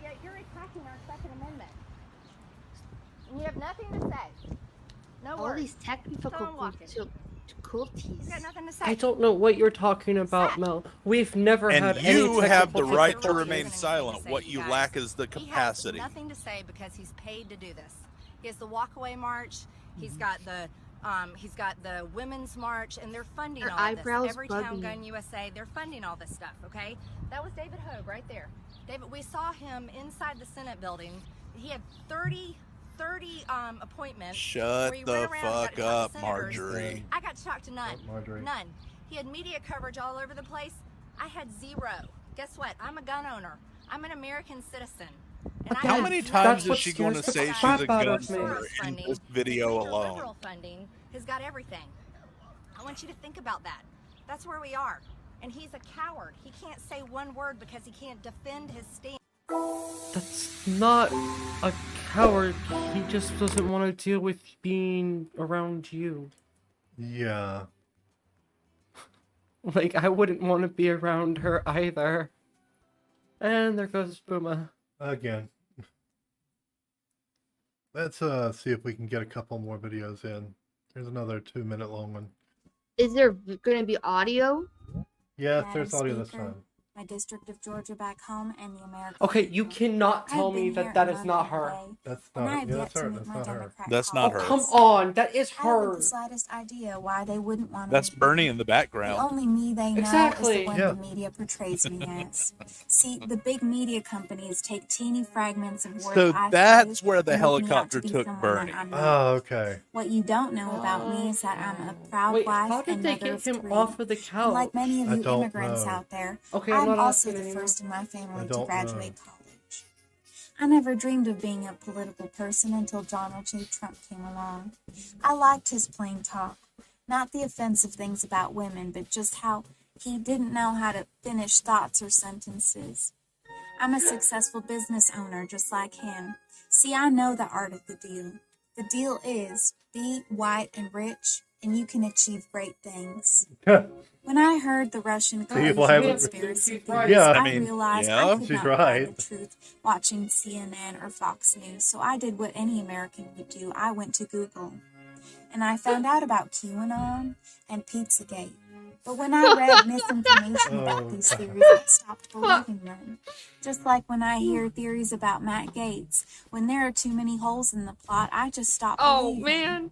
Yeah, you're attacking our Second Amendment. And you have nothing to say. No All words. these technical Go and walk it. difficulties. You got nothing to say. I don't know what you're talking about, Mel. We've never had And any you have the technical right to difficulties. remain silent. What you lack is the He has capacity. nothing to say because he's paid to do this. He has the walkaway march. He's Mm-hmm. got the women's march, and they're funding Her all of eyebrows this. Every bug Town me. Gun USA, they're funding all this stuff. Okay, that was David Hogue right there. David, we saw him inside the Senate building. He had 30 appointments. Shut where he the went around and got fuck to talk up, to senators. Marjorie. I got to talk to none. Marjorie. None. He had media coverage all over the place. I had zero. Guess what? I'm a gun owner. I'm an American citizen. And How I many have times zero is she going to scares the say she's crap a out gun of me. owner in funding. this video Major alone? liberal funding has got everything. I want you to think about that. That's where we are. And he's a coward. He can't say one word because he can't defend his stand. That's not a coward. He just doesn't want to deal with being around you. Yeah. Like, I wouldn't want to be around her either. And there goes Booma. Again. Let's see if we can get a couple more videos in. Here's another 2-minute long one. Is there going to be audio? Yes, there's audio this time. my district of Georgia back home, and the American Okay, you people. cannot I tell have me been here that that a is month not and a her. day, That's and I not. have Yeah, yet that's to her. meet That's my not her. Democrat That's not her. Come colleagues. on, that is I haven't her. the slightest idea why they wouldn't want to That's meet Bernie me. in the The background. only me they know is Exactly. the one Yeah. the media portrays me as. See, the big media companies take teeny fragments of words So I say that's where the and make me out to helicopter be took someone Bernie. that I'm not. Oh, okay. What you don't know about me is that I'm a proud Wait, wife how did and they mother get of him 3. off of the And couch? like many of I you don't immigrants know. out there, Okay, I'm I'm not also asking the anymore. first in my I family to don't graduate know. college. I never dreamed of being a political person until Donald J. Trump came along. I liked his plain talk, not the offensive things about women, but just how he didn't know how to finish thoughts or sentences. I'm a successful business owner just like him. See, I know the art of the deal. The deal is be white and rich, and you can achieve great things. When I heard the Russian collusion conspiracy theories, Yeah. I realized I could She's not right. find the truth watching CNN or Fox News, so I did what any American would do. I went to Google, and I found out about QAnon and Pizzagate. But when I read misinformation about these theories, I stopped believing them. Just like when I hear theories about Matt Gaetz, when there are too many holes in the plot, I just stop believing. Oh man.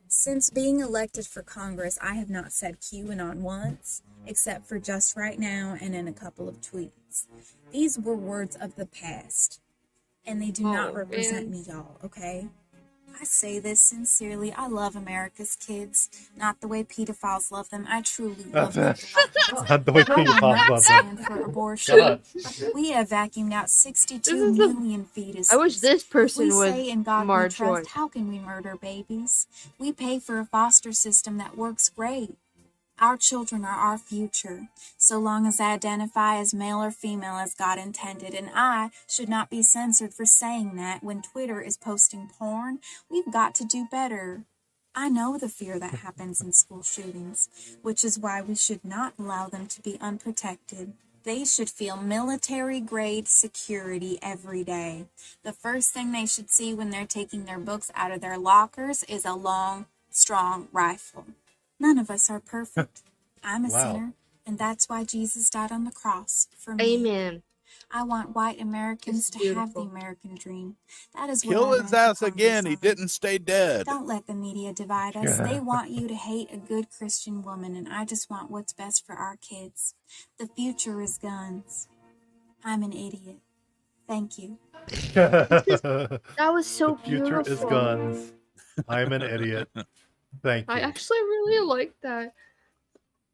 Since being elected for Congress, I have not said QAnon once, except for just right now and in a couple of tweets. These were words of the past, and they do not represent me, y'all, okay? I say this sincerely. I love America's kids, not the way pedophiles love them. I truly love them. Not the way I will pedophiles not love stand them. for abortion. God. We have vacuumed out 62 This is the- million fetuses. I wish this person If we would say in God we march trust, one. how can we murder babies? We pay for a foster system that works great. Our children are our future, so long as I identify as male or female as God intended, and I should not be censored for saying that when Twitter is posting porn. We've got to do better. I know the fear that happens in school shootings, which is why we should not allow them to be unprotected. They should feel military-grade security every day. The first thing they should see when they're taking their books out of their lockers is a long, strong rifle. None of us are perfect. I'm a Wow. sinner, and that's why Jesus died on the cross for me. Amen. I want white Americans It's to have the beautiful. American dream. That is what Kill I his ran for ass Congress again. He on. didn't stay dead. Don't let the media divide us. They want you to hate a good Christian woman, and I just want what's best for our kids. The future is guns. I'm an idiot. Thank you. That was so The future is beautiful. guns. I'm an idiot. Thank you. I actually really like that.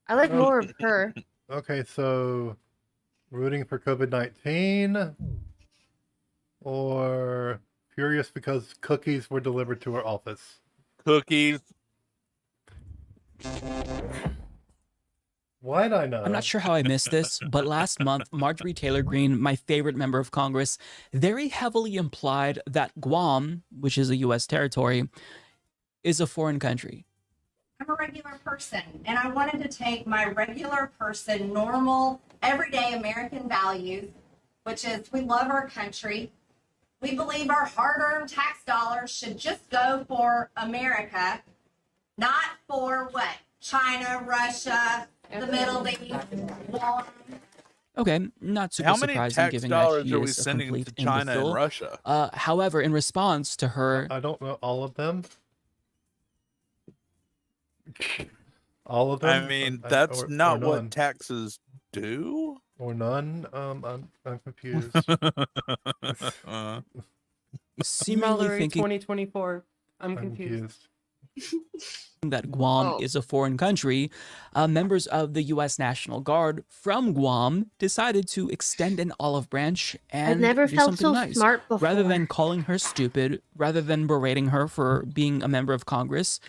I like more of her. Okay, so rooting for COVID-19 or furious because cookies were delivered to her office? Cookies. Why'd I know? I'm not sure how I missed this, but last month, Marjorie Taylor Greene, my favorite member of Congress, very heavily implied that Guam, which is a U.S. territory, is a foreign country. I'm a regular person, and I wanted to take my regular person, normal, everyday American values, which is we love our country. We believe our hard-earned tax dollars should just go for America, not for what? China, Russia, the Middle East, war. Okay, not super How many surprising tax given dollars that she are we is a sending complete to China and imbecile. Russia? However, in response to her... I don't know all of them. All of them? I mean, that's or not none. what taxes do. Or none? I'm confused. seemingly Mallory thinking 2024. I'm confused. that Guam Oh. is a foreign country, members of the U.S. National Guard from Guam decided to extend an olive branch and never do felt something so nice. smart Rather before. than calling her stupid, rather than berating her for being a member of Congress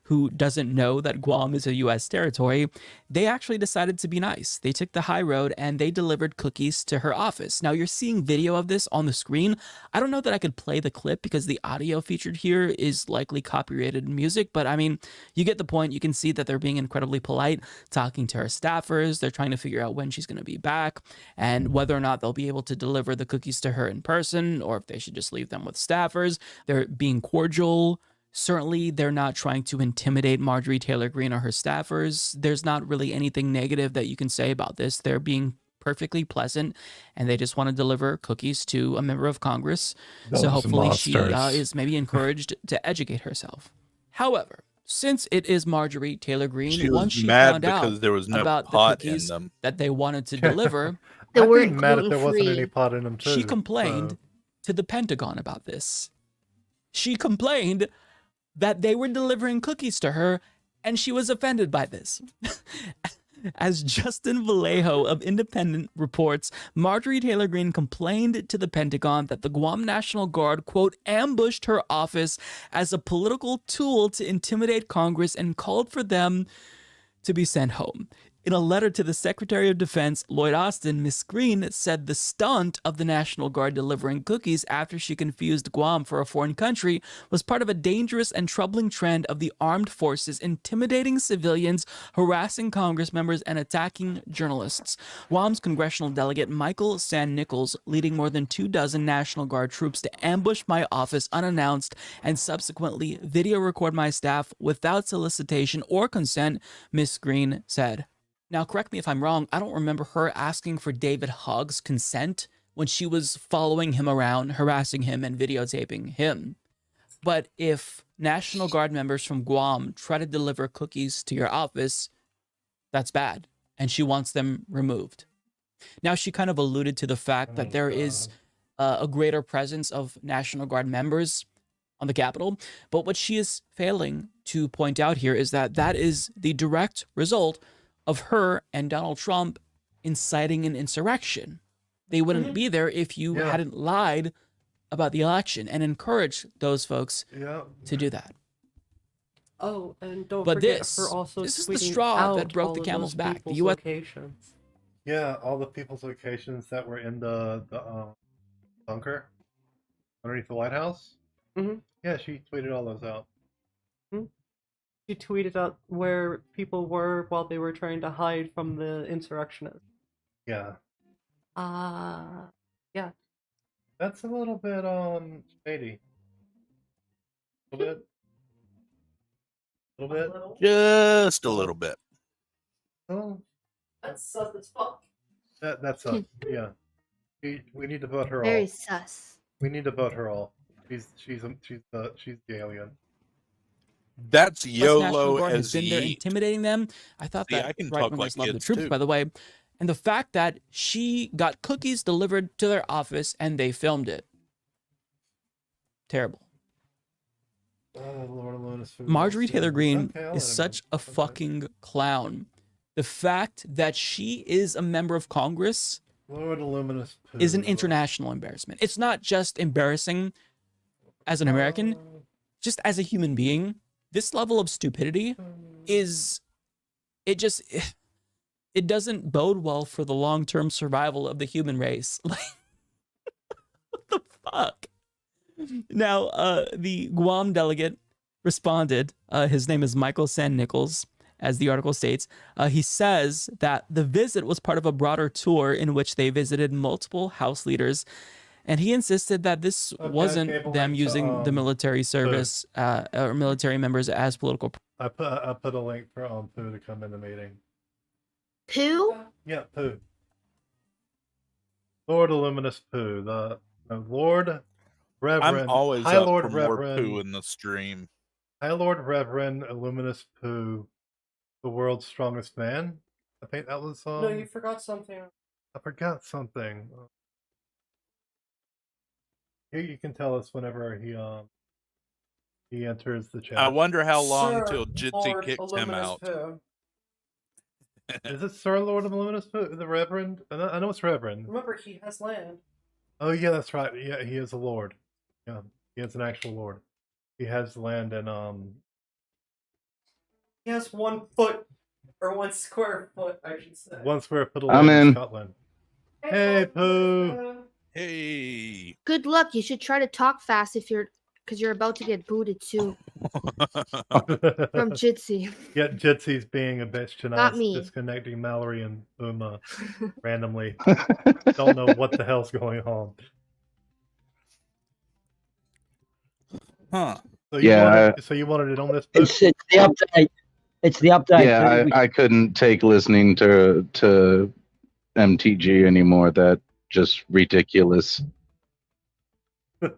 who doesn't know that Guam is a U.S. territory, they actually decided to be nice. They took the high road and they delivered cookies to her office. Now, you're seeing video of this on the screen. I don't know that I could play the clip because the audio featured here is likely copyrighted music, but I mean, you get the point. You can see that they're being incredibly polite, talking to her staffers. They're trying to figure out when she's going to be back and whether or not they'll be able to deliver the cookies to her in person or if they should just leave them with staffers. They're being cordial. Certainly, they're not trying to intimidate Marjorie Taylor Greene or her staffers. There's not really anything negative that you can say about this. They're being perfectly pleasant, and they just want to deliver cookies to a member of Congress. So Those hopefully she monsters. is maybe encouraged to educate herself. However, since it is Marjorie Taylor Greene, She was once she mad found out because there was no about the pot in cookies them. that they wanted to deliver, I'd be mad if there wasn't any pot in them too. she complained so- to the Pentagon about this. She complained that they were delivering cookies to her, and she was offended by this. As Justin Vallejo of Independent reports, Marjorie Taylor Greene complained to the Pentagon that the Guam National Guard, quote, ambushed her office as a political tool to intimidate Congress and called for them to be sent home. In a letter to the Secretary of Defense, Lloyd Austin, Ms. Greene said the stunt of the National Guard delivering cookies after she confused Guam for a foreign country was part of a dangerous and troubling trend of the armed forces intimidating civilians, harassing Congress members, and attacking journalists. Guam's congressional delegate Michael San Nichols, leading more than 24 National Guard troops to ambush my office unannounced and subsequently video record my staff without solicitation or consent, Ms. Greene said. Now, correct me if I'm wrong, I don't remember her asking for David Hogg's consent when she was following him around, harassing him, and videotaping him. But if National Guard members from Guam try to deliver cookies to your office, that's bad, and she wants them removed. Now, she kind of alluded to the fact that there is a greater presence of National Guard members on the Capitol, but what she is failing to point out here is that that is the direct result of her and Donald Trump inciting an insurrection. They wouldn't be there if you hadn't lied about the election and encouraged those folks to do that. Oh, and don't But forget this, her also this is the tweeting straw out that broke all the of camel's those back. The people's U.S. locations. Yeah, all the people's locations that were in the bunker underneath the White House. Mm-hmm. Yeah, she tweeted all those out. She tweeted out where people were while they were trying to hide from the insurrectionists. Yeah. Yeah. That's a little bit shady. A little bit. A little bit. Just a little bit. Oh, That's sus as fuck. that's yeah. We need to vote her Very all. sus. We need to vote her all. She's the alien. That's National YOLO Guard has as been there yeet. intimidating them. I thought See, that I can right talk wingers like love the kids, troops, too. by the way. And the fact that she got cookies delivered to their office and they filmed it. Terrible. Lord Alone is food. Marjorie Taylor Greene Okay, I'll let is him such know. a fucking clown. The fact that she is a member of Congress Lord Illuminous poo. is an international embarrassment. It's not just embarrassing as an American, just as a human being. This level of stupidity is, it doesn't bode well for the long-term survival of the human race. Like, what the fuck? Now, the Guam delegate responded. His name is Michael San Nichols, as the article states. He says that the visit was part of a broader tour in which they visited multiple House leaders, and he insisted that this wasn't them using the military service or military members as political. I put a link for Pooh to come in the meeting. Pooh? Yeah, Pooh. Lord Illuminous Pooh, the Lord Reverend. I'm always High up Lord for more Reverend, poo in the stream. High Lord Reverend Illuminous Pooh, the world's strongest man. I think that was. No, you forgot something. I forgot something. Here you can tell us whenever he enters the chat. I wonder how long Sir till Jitsi Lord kicks him Illuminous out. Pooh. Is it Sir Lord of Illuminous Pooh, the Reverend? I know it's Reverend. Remember, he has land. Oh yeah, that's right. Yeah, he is a lord. Yeah, he is an actual lord. He has land and He has 1 foot, or 1 square foot, I should say. 1 square foot of I'm land in in. Scotland. Hey, Pooh. Hey. Good luck. You should try to talk fast because you're about to get booted too. From Jitsi. Yeah, Jitsi's being a bitch tonight. Not me. Disconnecting Mallory and Uma randomly. Don't know what the hell's going on. Huh. So you wanted it on this book? It's the update. It's the update. Yeah, Pooh. I couldn't take listening to MTG anymore. That just ridiculous. Yeah,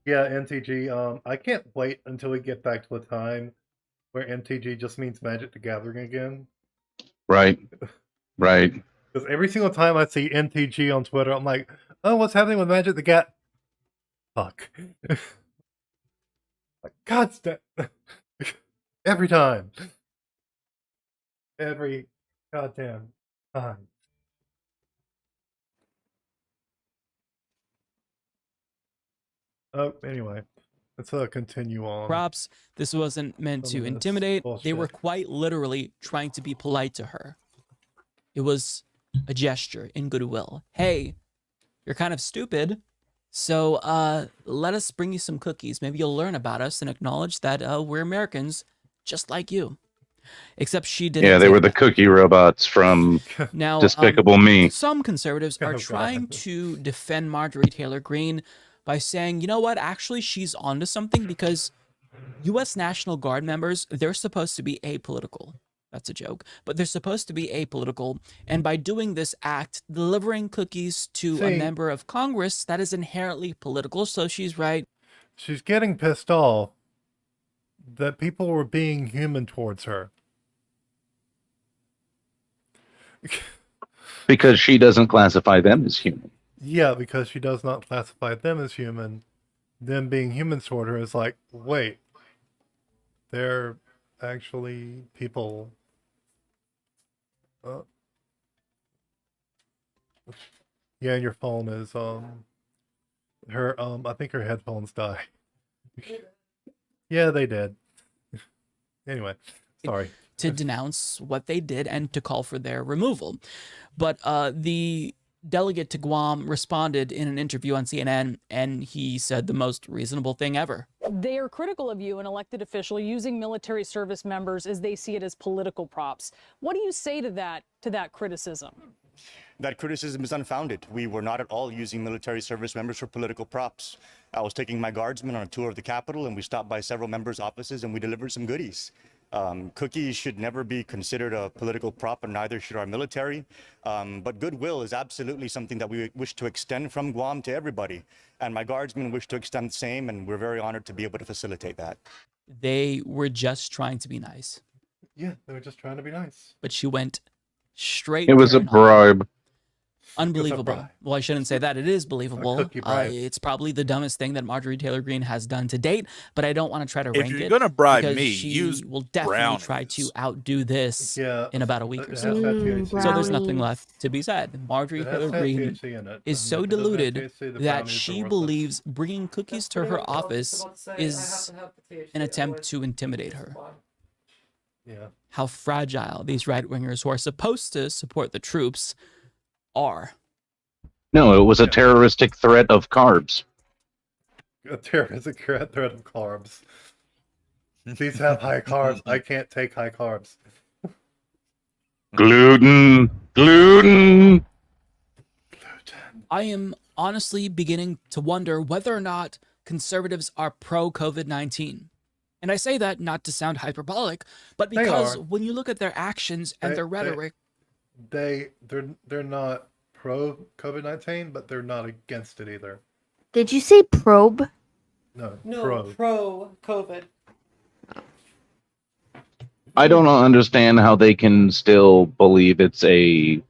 MTG. I can't wait until we get back to a time where MTG just means Magic the Gathering again. Right. Right. Because every single time I see MTG on Twitter, I'm like, oh, what's happening with Magic the Gathering? Fuck. Like, God damn. Every time. Every goddamn time. Oh, anyway. Let's continue on. Props. This wasn't meant Some to of this intimidate. They bullshit. were quite literally trying to be polite to her. It was a gesture in goodwill. Hey, you're kind of stupid. So let us bring you some cookies. Maybe you'll learn about us and acknowledge that we're Americans just like you. Except she didn't. Yeah, they take were the that. cookie robots from Now, Despicable Me. Some conservatives are Oh, trying God. to defend Marjorie Taylor Greene by saying, you know what, actually she's onto something because U.S. National Guard members, they're supposed to be apolitical. That's a joke. But they're supposed to be apolitical. And by doing this act, delivering cookies to a See- member of Congress, that is inherently political. So she's right. She's getting pissed off that people were being human towards her. Because she doesn't classify them as human. Yeah, because she does not classify them as human. Them being humans toward her is like, wait, they're actually people. Yeah, and your phone is her I think her headphones die. Yeah, they did. Anyway, sorry. To denounce what they did and to call for their removal. But the delegate to Guam responded in an interview on CNN, and he said the most reasonable thing ever. They are critical of you, an elected official, using military service members as they see it as political props. What do you say to that criticism? That criticism is unfounded. We were not at all using military service members for political props. I was taking my guardsmen on a tour of the Capitol, and we stopped by several members' offices, and we delivered some goodies. Cookies should never be considered a political prop, and neither should our military. But goodwill is absolutely something that we wish to extend from Guam to everybody. And my guardsmen wish to extend the same, and we're very honored to be able to facilitate that. They were just trying to be nice. Yeah, they were just trying to be nice. But she went straight. It was a Karen on. bribe. Unbelievable. bribe. Well, I shouldn't say that. It is believable. cookie bribe. It's probably the dumbest thing that Marjorie Taylor Greene has done to date, but I don't want to try to If rank you're it. gonna bribe because me, she use will definitely try to outdo this in about a week or so. So there's nothing left to be said. Marjorie It has Taylor to have Greene THC in it. is And so if it doesn't have deluded THC, the that brownies are she worthless. believes bringing cookies to her office is an attempt to intimidate her. Yeah. How fragile these right-wingers who are supposed to support the troops are. No, it was a terroristic threat of carbs. A terroristic threat of carbs. These have high carbs. I can't take high carbs. Gluten. Gluten. I am honestly beginning to wonder whether or not conservatives are pro-COVID-19. And I say that not to sound hyperbolic, but They because are. when you look at their actions and their rhetoric, They're not pro COVID-19, but they're not against it either. Did you say probe? No, pro COVID. I don't understand how they can still believe it's a,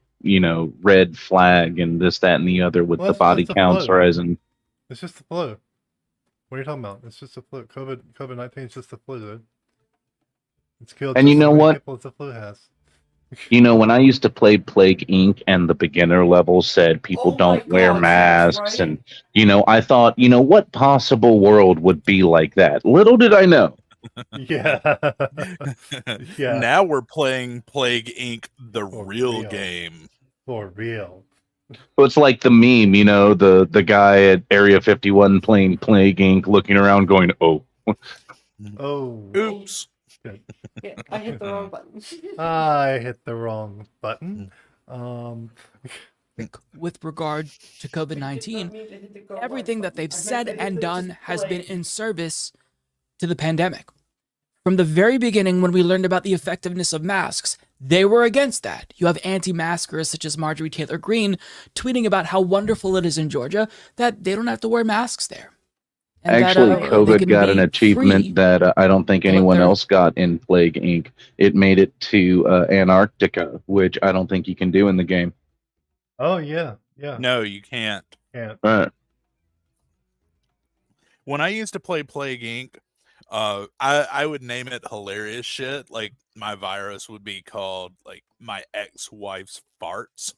red flag and this, that, and the other with Well, the it's body just a counts flu. rising. It's just the flu. What are you talking about? It's just the flu. COVID-19 is just the flu, dude. It's killed And just you know as many what? people as the flu has. When I used to play Plague Inc. and the beginner level said people don't wear masks, and I thought, what possible world would be like that? Little did I know. Yeah. Yeah. Now we're playing Plague Inc. the real game. For real. So it's like the meme, the guy at Area 51 playing Plague Inc. looking around going, oh. Oh. Oops. Yeah, I hit the wrong button. I hit the wrong button. with regard to COVID-19, everything that they've said and done has been in service to the pandemic. From the very beginning, when we learned about the effectiveness of masks, they were against that. You have anti-maskers such as Marjorie Taylor Greene tweeting about how wonderful it is in Georgia that they don't have to wear masks there. And Actually, that, they COVID can got an be achievement free that I don't think to let anyone their- else got in Plague Inc. It made it to Antarctica, which I don't think you can do in the game. Oh yeah, yeah. No, you can't. Can't. When I used to play Plague Inc., I would name it hilarious shit. Like my virus would be called like my ex-wife's farts.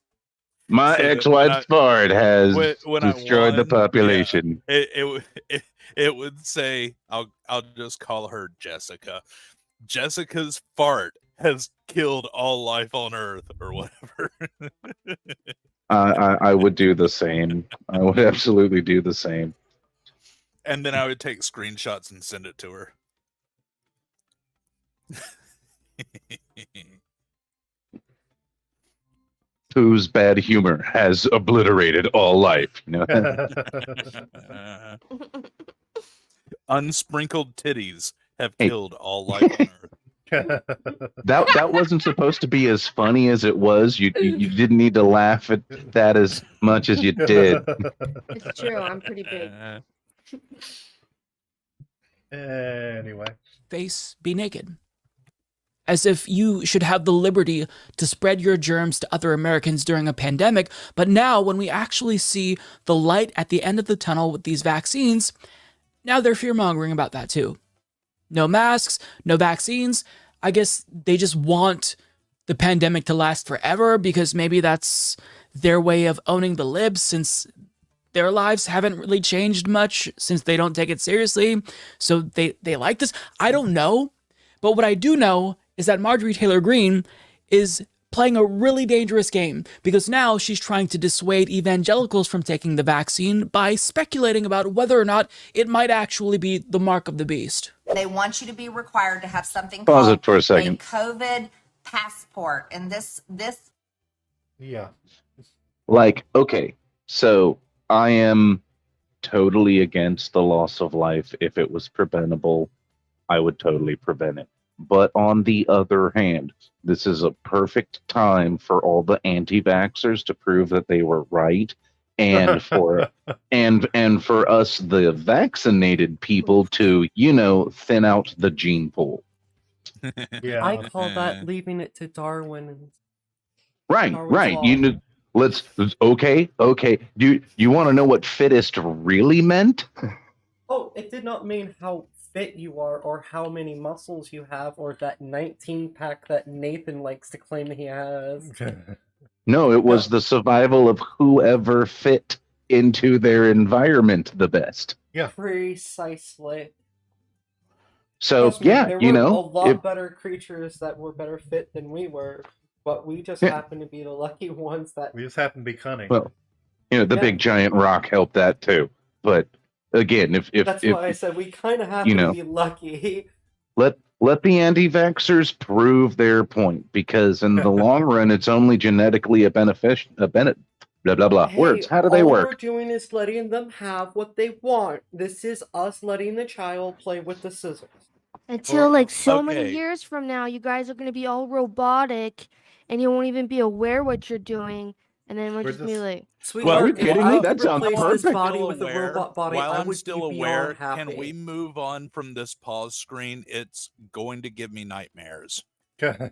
My So that ex-wife's fart has when I destroyed the won, population. yeah, it would say I'll just call her Jessica. Jessica's fart has killed all life on Earth, or whatever. I would do the same. I would absolutely do the same. And then I would take screenshots and send it to her. Whose bad humor has obliterated all life. You know? Unsprinkled titties have Hey. killed all life on Earth. That wasn't supposed to be as funny as it was. You didn't need to laugh at that as much as you did. It's true. I'm pretty big. Anyway. face be naked. As if you should have the liberty to spread your germs to other Americans during a pandemic, but now when we actually see the light at the end of the tunnel with these vaccines, now they're fear-mongering about that too. No masks, no vaccines. I guess they just want the pandemic to last forever because maybe that's their way of owning the libs since their lives haven't really changed much since they don't take it seriously. So they like this. I don't know. But what I do know is that Marjorie Taylor Greene is playing a really dangerous game because now she's trying to dissuade evangelicals from taking the vaccine by speculating about whether or not it might actually be the mark of the beast. They want you to be required to have something Pause called it for a second. COVID passport. And this Yeah. Like, okay, so I am totally against the loss of life. If it was preventable, I would totally prevent it. But on the other hand, this is a perfect time for all the anti-vaxxers to prove that they were right, and for and for us, the vaccinated people, to thin out the gene pool. Yeah. I call that leaving it to Darwin. And Right, Darwin's right. law. Okay. Do you want to know what fittest really meant? Oh, it did not mean how fit you are or how many muscles you have or that 19-pack that Nathan likes to claim he has. No, it was the survival of whoever fit into their environment the best. Yeah. Precisely. So, Trust me, yeah, there were a lot better creatures that were better fit than we were, but we just happened to be the lucky ones that... We just happen to be cunning. Well, the big giant rock helped that too. But again, if That's why I said we kind of happen to be lucky. let the anti-vaxxers prove their point, because in the long run, it's only genetically a beneficial, blah blah blah. Hey, Words. How do they all work? we're doing is letting them have what they want. This is us letting the child play with the scissors. Until like so many years from now, you guys are gonna be all robotic, and you won't even be aware what you're doing, and then we're just gonna be like, Sweetheart, Are you kidding me? That sounds this perfect. body with a robot body, While I I'm would still be aware, beyond happy. can we move on from this pause screen? It's going to give me nightmares. Okay.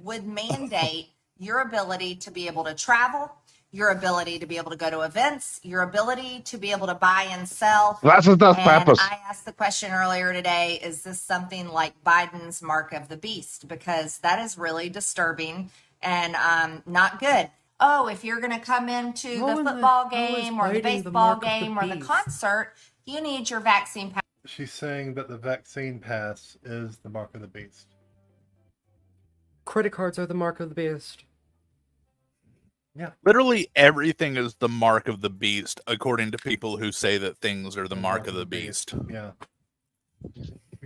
would mandate your ability to be able to travel, your ability to be able to go to events, your ability to be able to buy and sell. Gracias, dos And papas. I asked the question earlier today, is this something like Biden's mark of the beast? Because that is really disturbing and not good. Oh, if you're going to come into the football game or the baseball game or the concert, you need your vaccine pass. She's saying that the vaccine pass is the mark of the beast. Credit cards are the mark of the beast. Yeah. Literally everything is the mark of the beast, according to people who say that things are the mark of the beast. Yeah.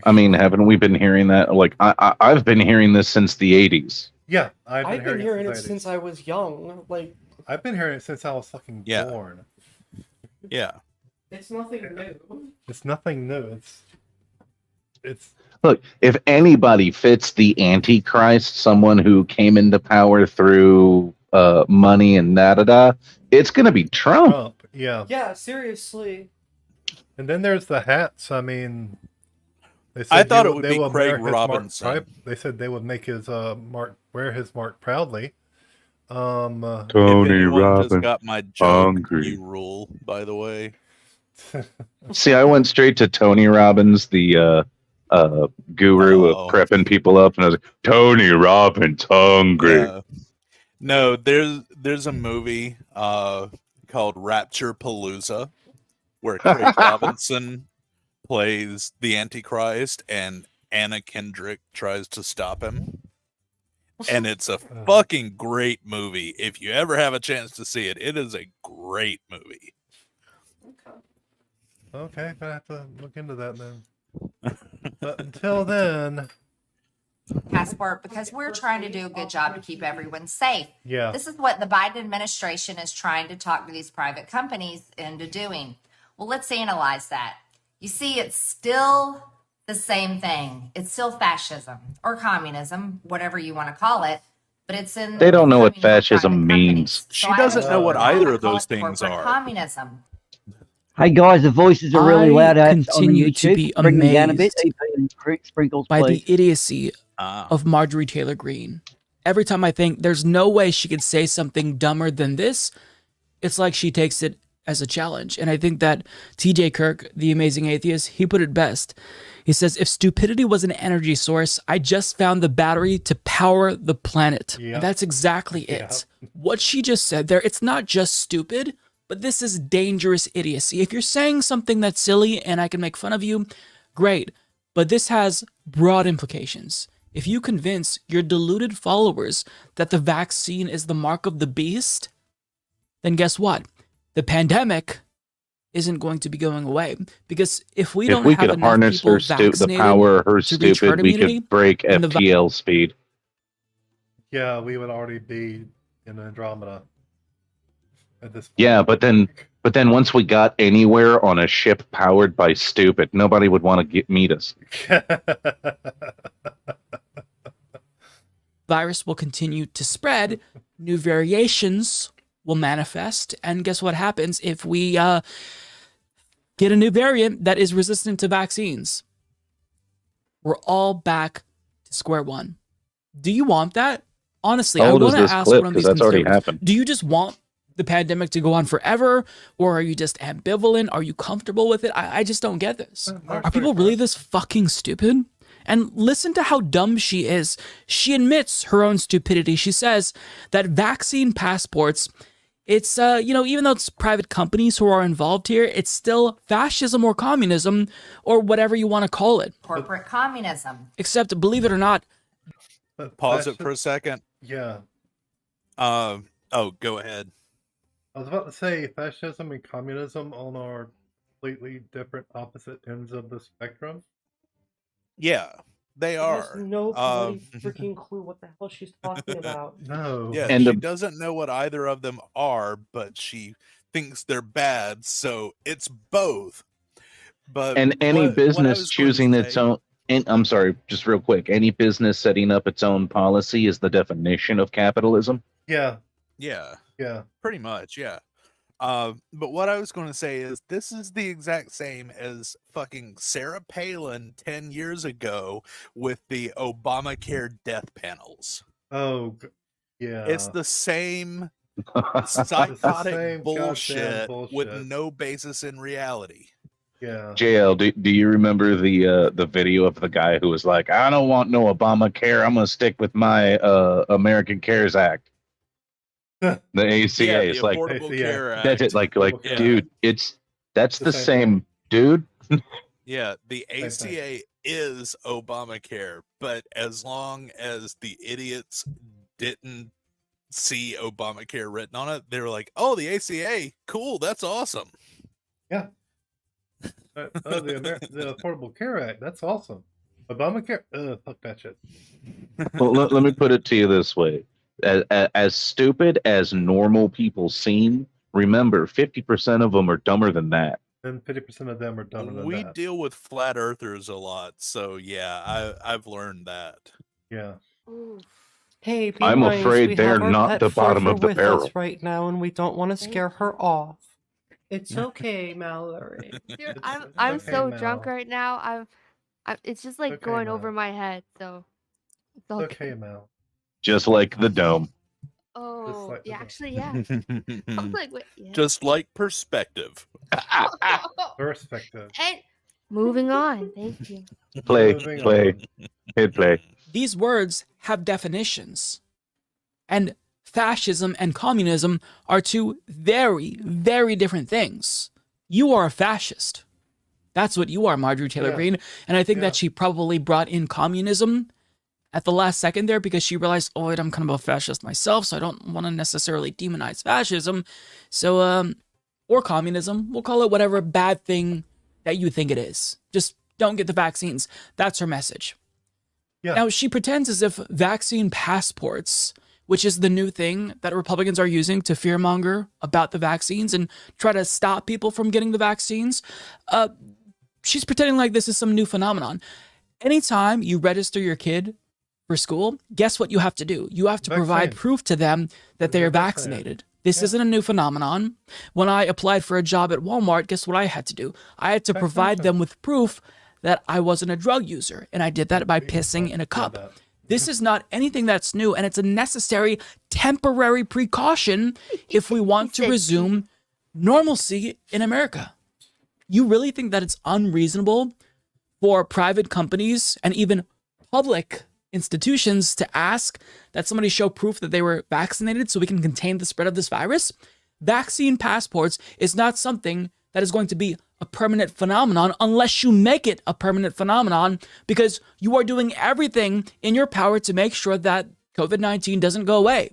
I mean, haven't we been hearing that? Like, I've been hearing this since the 80s. Yeah, I've been hearing it since I was young. Like, I've been hearing it since I was fucking born. Yeah. It's nothing new. It's nothing new. It's Look, if anybody fits the Antichrist, someone who came into power through money and da-da-da, it's going to be Trump. Trump, yeah. Yeah, seriously. And then there's the hats. I mean, they said I thought he it would they be will Craig wear his Robinson. mark. They said they would make his mark, wear his mark proudly. Tony if anyone just Robbins, got my joke, hungry. you rule, by the way. See, I went straight to Tony Robbins, the guru of prepping people up, and I was like, Tony Robbins, hungry. Yeah. No, there's a movie called Rapture Palooza where Craig Robinson plays the Antichrist and Anna Kendrick tries to stop him. And it's a fucking great movie. If you ever have a chance to see it, it is a great movie. Okay, I have to look into that then. But until then, passport because we're trying to do a good job to keep everyone safe. Yeah. This is what the Biden administration is trying to talk to these private companies into doing. Well, let's analyze that. You see, it's still the same thing. It's still fascism or communism, whatever you want to call it, but it's in. They don't know what fascism means. She doesn't know what either of those things corporate are. communism. Hey guys, the voices are really loud out on the continue to YouTube. be Bring them down a bit. amazed EP and sprinkles, by please. the idiocy of Marjorie Taylor Greene. Every time I think there's no way she could say something dumber than this, it's like she takes it as a challenge. And I think that TJ Kirk, the amazing atheist, he put it best. He says, if stupidity was an energy source, I just found the battery to power the planet. Yep. And that's exactly it. What she just said there, it's not just stupid, but this is dangerous idiocy. If you're saying something that's silly and I can make fun of you, great. But this has broad implications. If you convince your deluded followers that the vaccine is the mark of the beast, then guess what? The pandemic isn't going to be going away. Because if we don't have could enough harness people her the vaccinated power of her to reach herd stupid, we immunity, could break then the FTL speed. yeah, we would already be in Andromeda at this point. Yeah, but then once we got anywhere on a ship powered by stupid, nobody would want to meet us. virus will continue to spread, new variations will manifest, and guess what happens if we get a new variant that is resistant to vaccines? We're all back to square one. Do you want that? Honestly, I How old is want to this ask clip? one of 'Cause these that's already conservatives, happened. do you just want the pandemic to go on forever, or are you just ambivalent? Are you comfortable with it? I just don't get this. Are people really this fucking stupid? And listen to how dumb she is. She admits her own stupidity. She says that vaccine passports, it's, even though it's private companies who are involved here, it's still fascism or communism or whatever you want to call it. Corporate communism. Except, believe it or not. Pause it for a second. Yeah. Oh, go ahead. I was about to say fascism and communism are completely different opposite ends of the spectrum. Yeah, they are. There's no bloody freaking clue what the hell she's talking about. No. Yeah, And she the- doesn't know what either of them are, but she thinks they're bad, so it's both. But And any what I business was going to choosing its say- own. And I'm sorry, just real quick. Any business setting up its own policy is the definition of capitalism. Yeah. Yeah, Yeah. pretty much, yeah. But what I was going to say is this is the exact same as fucking Sarah Palin 10 years ago with the Obamacare death panels. Oh, yeah. It's the same It's the psychotic same bullshit, goddamn with bullshit. no basis in reality. Yeah. JL, do you remember the video of the guy who was like, I don't want no Obamacare. I'm gonna stick with my American Cares Act. The ACA Yeah, is the like Affordable ACA. Care Act. that's it. Like, Yeah. dude, that's the the same same dude. Yeah, the Same ACA is Obamacare, but as long as the idiots didn't see Obamacare written on it, they were like, "Oh, the ACA, cool, that's awesome." Yeah. The Affordable Care Act. That's awesome. Obamacare. Fuck that shit. Well, let me put it to you this way: as stupid as normal people seem, remember 50% of them are dumber than that. And 50% of them are dumber than We that. deal with flat earthers a lot, so yeah, I've learned that. Yeah. Hey, be I'm nice. afraid We they're have our not pet the bottom Fluffer of the with barrel. us right now, and we don't want to scare her off. It's okay, Mallory. Dude, I'm okay, so Mal. drunk right now. It's just like Okay, going Mal. over my head. So it's all It's okay, good. Mal. Just like the dome. Oh, like yeah, the- actually, yeah. I was like, wait, yeah. Just like perspective. Perspective. And moving on. Thank you. Play, Moving play, on. hit play. These words have definitions. And fascism and communism are two very, very different things. You are a fascist. That's what you are, Marjorie Taylor Yeah. Greene. And I think Yeah. that she probably brought in communism at the last second there because she realized, oh, wait, I'm kind of a fascist myself, so I don't want to necessarily demonize fascism. So, or communism, we'll call it whatever bad thing that you think it is. Just don't get the vaccines. That's her message. Yeah. Now, she pretends as if vaccine passports, which is the new thing that Republicans are using to fearmonger about the vaccines and try to stop people from getting the vaccines, she's pretending like this is some new phenomenon. Anytime you register your kid for school, guess what you have to do? You have to provide Vaccine. proof to them that they are vaccinated. This isn't a new phenomenon. When I applied for a job at Walmart, guess what I had to do? I had to provide them with proof that I wasn't a drug user, and I did that by pissing in a cup. This is not anything that's new, and it's a necessary temporary precaution if we want to resume normalcy in America. You really think that it's unreasonable for private companies and even public institutions to ask that somebody show proof that they were vaccinated so we can contain the spread of this virus? Vaccine passports is not something that is going to be a permanent phenomenon unless you make it a permanent phenomenon, because you are doing everything in your power to make sure that COVID-19 doesn't go away.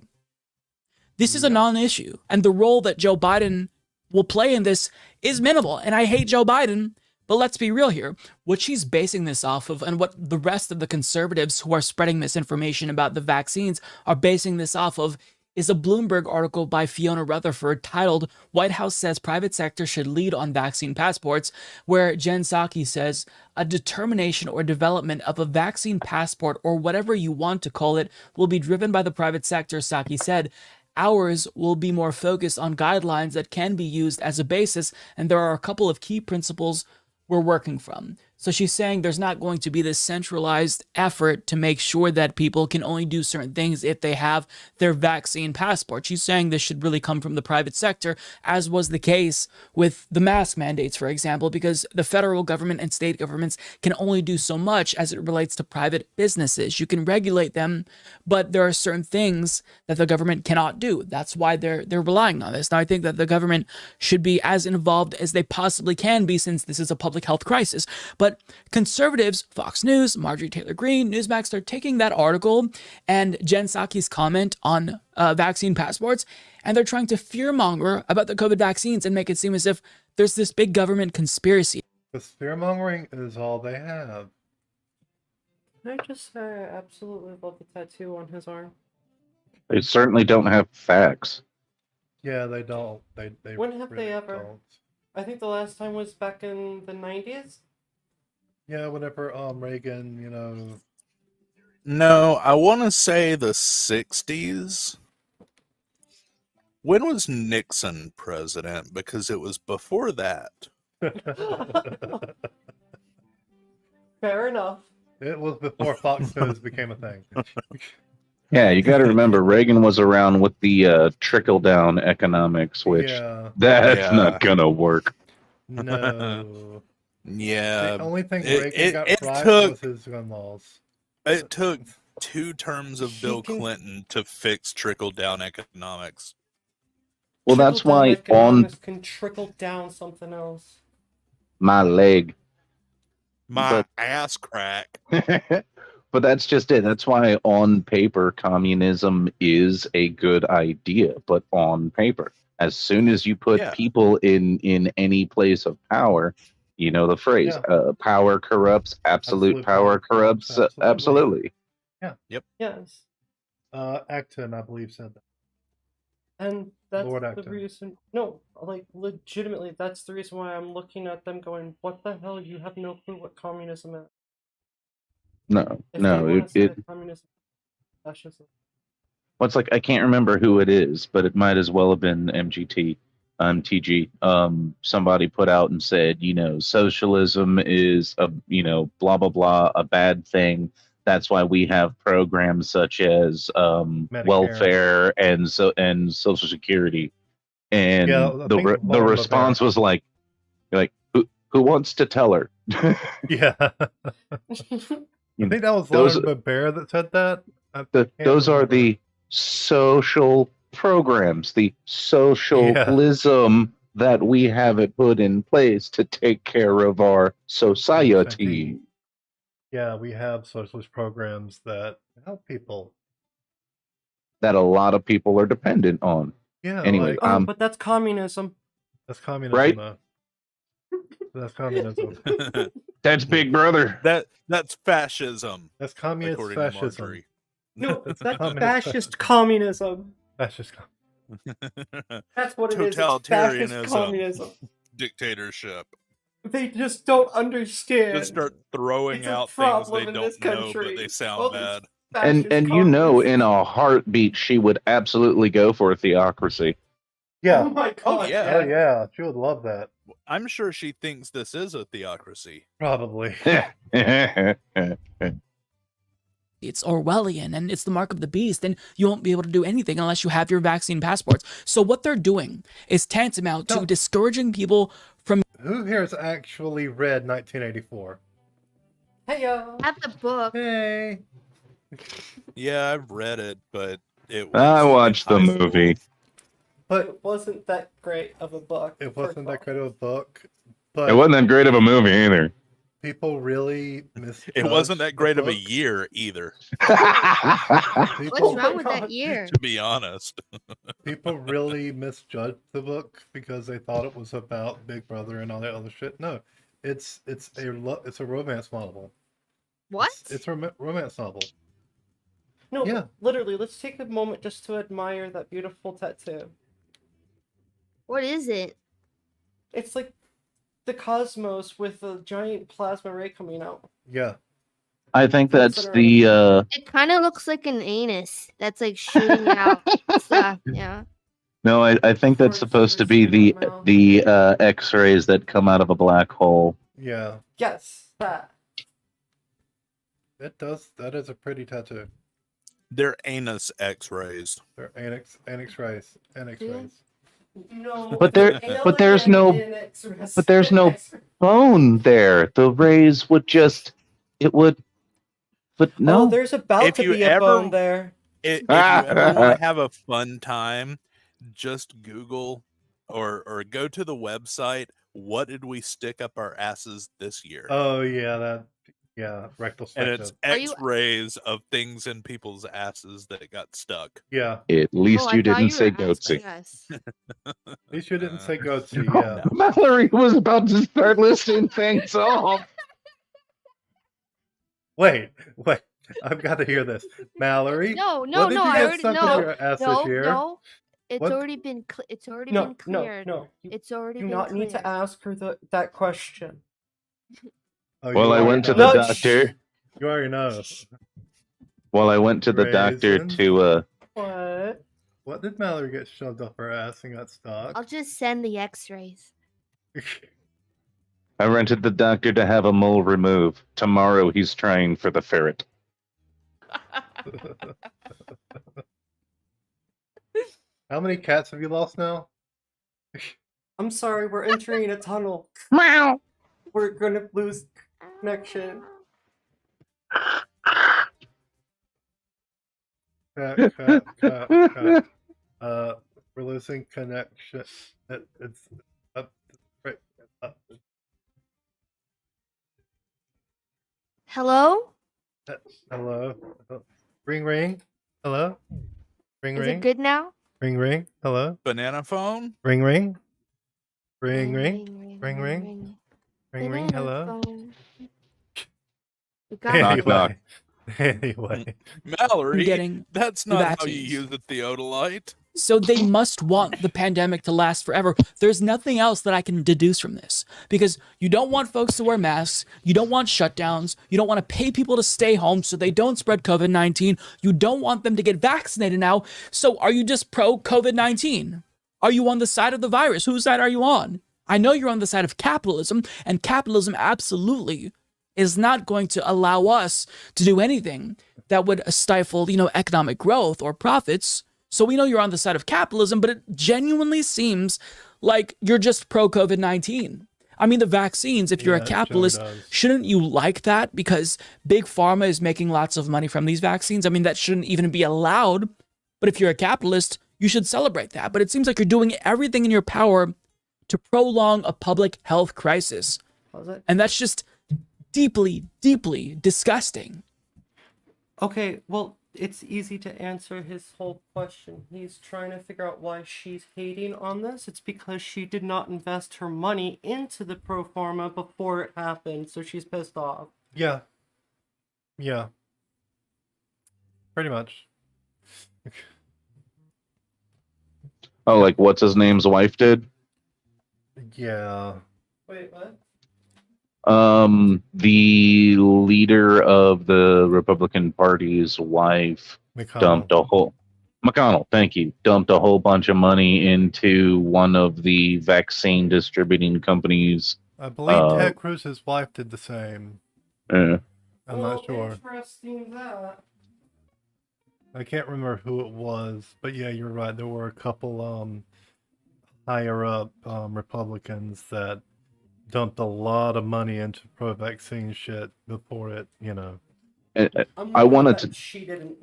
This is a non-issue, and the role that Joe Biden will play in this is minimal. And I hate Joe Biden, but let's be real here. What she's basing this off of, and what the rest of the conservatives who are spreading misinformation about the vaccines are basing this off of, is a Bloomberg article by Fiona Rutherford titled "White House Says Private Sector Should Lead on Vaccine Passports," where Jen Psaki says a determination or development of a vaccine passport, or whatever you want to call it, will be driven by the private sector. Psaki said, ours will be more focused on guidelines that can be used as a basis, and there are a couple of key principles we're working from. So she's saying there's not going to be this centralized effort to make sure that people can only do certain things if they have their vaccine passport. She's saying this should really come from the private sector, as was the case with the mask mandates, for example, because the federal government and state governments can only do so much as it relates to private businesses. You can regulate them, but there are certain things that the government cannot do. That's why they're relying on this. Now, I think that the government should be as involved as they possibly can be, since this is a public health crisis. But conservatives, Fox News, Marjorie Taylor Greene, Newsmax, are taking that article and Jen Psaki's comment on vaccine passports, and they're trying to fearmonger about the COVID vaccines and make it seem as if there's this big government conspiracy. Because fearmongering is all they have. Can I just say I absolutely love the tattoo on his arm? They certainly don't have facts. Yeah, they don't. They When have really they ever? don't. I think the last time was back in the 90s. Yeah, whenever Reagan, No, I want to say the 60s. When was Nixon president? Because it was before that. Fair enough. It was before Fox News became a thing. Yeah, you got to remember Reagan was around with the trickle-down economics, which that's not gonna work. No. Yeah. The only thing it- Reagan it- got it right took- was his gun laws. It took 2 terms of Bill Clinton to fix trickle-down economics. Well, that's why Trickle-down on economics can trickle down something else. my leg. My ass crack. But that's just it. That's why on paper communism is a good idea, but on paper. As soon as you put people in any place of power, you know the phrase, power corrupts, absolute power corrupts, absolutely. Yeah. Yep. Yes. Acton, I believe, said that. And that's Lord the Acton. reason. No, like legitimately, that's the reason why I'm looking at them going, "What the hell? You have no clue what communism is." No, If they no, want to say it that communism is fascism. well, it's like I can't remember who it is, but it might as well have been MGT, TG. Somebody put out and said, socialism is blah blah blah, a bad thing. That's why we have programs such as Medicare. welfare and Social Security. And Yeah, I think the Lauren response was like who wants to tell her? Yeah. I think that was Those- Lauren Bear that said that. Those are the social programs, the socialism that we have it put in place to take care of our society. Yeah, we have socialist programs that help people. That a lot of people are dependent on. Yeah, Anyway, Oh, but that's communism. That's communism, Right? though. That's communism. That's Big Brother. That's fascism. That's communist according fascism. To Marjorie. No, that's communist fascist communism. Fascist. That's what it is. It's fascist communism. Dictatorship. They just don't understand. Just start throwing It's a out things problem they in don't this know, country. but they sound Well, bad. And in a heartbeat, she would absolutely go for a theocracy. Yeah. Oh my god. yeah. Oh yeah, she would love that. I'm sure she thinks this is a theocracy. Probably. It's Orwellian and it's the mark of the beast, and you won't be able to do anything unless you have your vaccine passports. So what they're doing is tantamount to discouraging people from. Who here has actually read 1984? Hey yo. At the book. Hey. Yeah, I've read it, but it was I watched the in high school. movie. But it wasn't that great of a book. It wasn't that great of a book. But It wasn't that great of a movie either. people really misjudged It wasn't that great the of a book. year either. What's wrong with that year? To be honest. People really misjudged the book because they thought it was about Big Brother and all that other shit. No, it's a romance novel. What? It's a romance novel. No, Yeah. literally, let's take a moment just to admire that beautiful tattoo. What is it? It's like the cosmos with a giant plasma ray coming out. Yeah. I think that's the It kind of looks like an anus that's like shooting out stuff. Yeah. no, I think that's supposed to be the X-rays that come out of a black hole. Yeah. Yes, that. It does. That is a pretty tattoo. They're anus X-rays. They're annex rays. Annex rays. No. But there's no bone there. The rays would just but no. Oh, there's about If to you be a ever- bone there. If you ever want to have a fun time, just Google or go to the website. What did we stick up our asses this year? Oh yeah, rectal and section. it's X-rays of things in people's asses that got stuck. Yeah. At least you didn't say goatsy. At least you didn't say goatsy. Oh, Yeah. Mallory was about to start listing things off. Wait. I've got to hear this, Mallory. No, what no, did no. you I get already stuck in no, your ass no, this year? no. It's What? already been. It's already No, been no, cleared. no. It's already Do been not cleared. need to ask her that question. Oh, Well, you I already went to know. the doctor. You already know. Well, I went to the doctor Raisins. to What? What did Mallory get shoved up her ass and got stuck? I'll just send the X-rays. I rented the doctor to have a mole removed. Tomorrow he's trying for the ferret. How many cats have you lost now? I'm sorry, we're entering a tunnel. Meow. We're gonna lose connection. Cat. We're losing connection. It's up. Right. Up. Hello? Hello. Ring ring. Hello. Ring Is ring. it good now? Ring ring. Hello. Banana phone? Ring ring. Ring ring. Ring ring. Ring ring. Hello. We got Knock it. knock. Anyway. Mallory, Getting that's the not how you vaccines. use the theodolite. So they must want the pandemic to last forever. There's nothing else that I can deduce from this, because you don't want folks to wear masks. You don't want shutdowns. You don't want to pay people to stay home so they don't spread COVID-19. You don't want them to get vaccinated now. So are you just pro COVID-19? Are you on the side of the virus? Whose side are you on? I know you're on the side of capitalism, and capitalism absolutely is not going to allow us to do anything that would stifle, economic growth or profits. So we know you're on the side of capitalism, but it genuinely seems like you're just pro COVID-19. I mean, the vaccines, if you're a capitalist, shouldn't you like that? Because Big Pharma is making lots of money from these vaccines. I mean, that shouldn't even be allowed. But if you're a capitalist, you should celebrate that. But it seems like you're doing everything in your power to prolong a public health crisis. And that's just deeply, deeply disgusting. Okay, well, it's easy to answer his whole question. He's trying to figure out why she's hating on this. It's because she did not invest her money into the pro forma before it happened, so she's pissed off. Yeah. Yeah. Pretty much. Oh, like what's his name's wife did? Yeah. Wait, what? The leader of the Republican Party's wife dumped a whole McConnell, thank you, dumped a whole bunch of money into one of the vaccine distributing companies. I believe Ted Cruz's wife did the same. Yeah. I'm not sure. Interesting that. I can't remember who it was, but yeah, you're right. There were a couple higher up Republicans that dumped a lot of money into pro-vaccine shit before it, I wanted to. She didn't.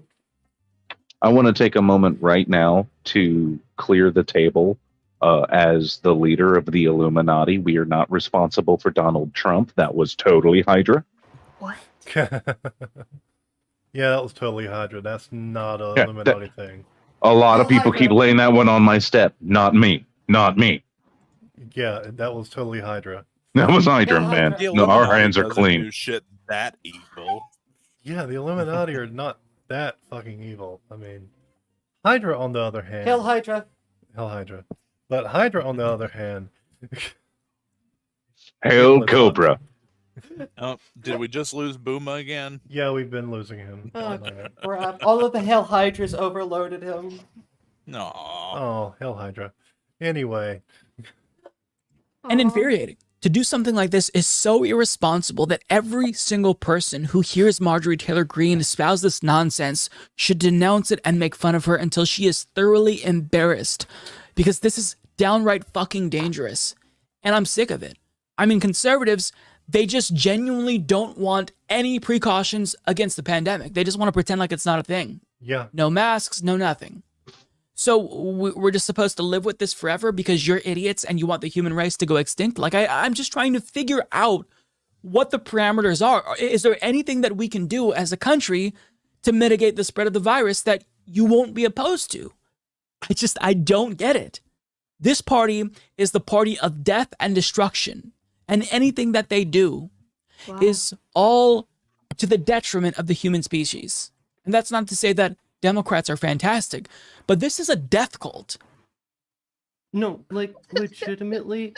I want to take a moment right now to clear the table. As the leader of the Illuminati, we are not responsible for Donald Trump. That was totally Hydra. What? Yeah, that was totally Hydra. That's not a Illuminati thing. A lot of people keep laying that one on my step. Not me. Not me. Yeah, that was totally Hydra. That was Hydra, man. No, our hands are doesn't clean. do shit that evil. Yeah, the Illuminati are not that fucking evil. I mean, Hydra on the other hand. Hail Hydra. Hail Hydra. But Hydra on the other hand. Hail Cobra. Oh, did we just lose Booma again? Yeah, we've been losing him. Oh, crap. All of the Hail Hydras overloaded him. No. Oh, Hail Hydra. Anyway. And infuriating. To do something like this is so irresponsible that every single person who hears Marjorie Taylor Greene espouse this nonsense should denounce it and make fun of her until she is thoroughly embarrassed. Because this is downright fucking dangerous. And I'm sick of it. I mean, conservatives, they just genuinely don't want any precautions against the pandemic. They just want to pretend like it's not a thing. Yeah. No masks, no nothing. So we're just supposed to live with this forever because you're idiots and you want the human race to go extinct? Like, I'm just trying to figure out what the parameters are. Is there anything that we can do as a country to mitigate the spread of the virus that you won't be opposed to? I don't get it. This party is the party of death and destruction. And anything that they do is all to the detriment of the human species. And that's not to say that Democrats are fantastic, but this is a death cult. No, like, legitimately,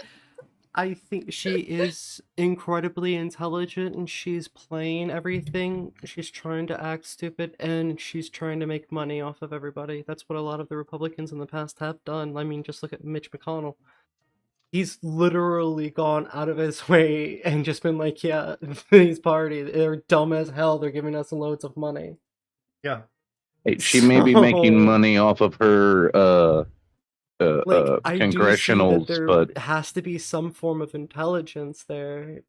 I think she is incredibly intelligent and she's playing everything. She's trying to act stupid and she's trying to make money off of everybody. That's what a lot of the Republicans in the past have done. I mean, just look at Mitch McConnell. He's literally gone out of his way and just been like, yeah, these parties, they're dumb as hell. They're giving us loads of money. Yeah. Hey, she may be making money off of her I congressionals, do see that but there has to be some form of intelligence there.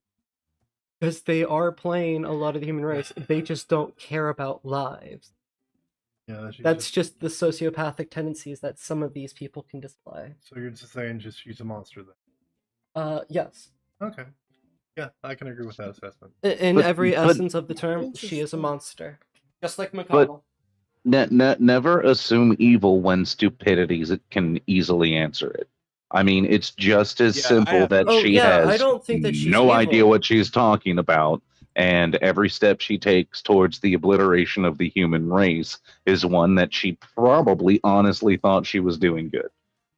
Because they are playing a lot of the human race. They just don't care about lives. Yeah, That's just the sociopathic tendencies that some of these people can display. So you're just saying she's a monster then? Yes. Okay. Yeah, I can agree with that assessment. In every essence of the term, she is a monster. Just like McConnell. never assume evil when stupidity can easily answer it. I mean, it's just as simple that she has I don't think that she's no evil. idea what she's talking about. And every step she takes towards the obliteration of the human race is one that she probably honestly thought she was doing good.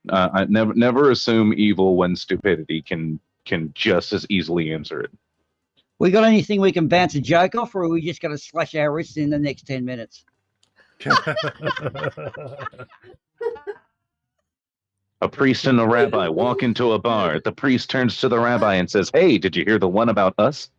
I never assume evil when stupidity can just as easily answer it. We got anything we can bounce a joke off, or are we just going to slash our wrists in the next 10 minutes? A priest and a rabbi walk into a bar. The priest turns to the rabbi and says, "Hey, did you hear the one about us?"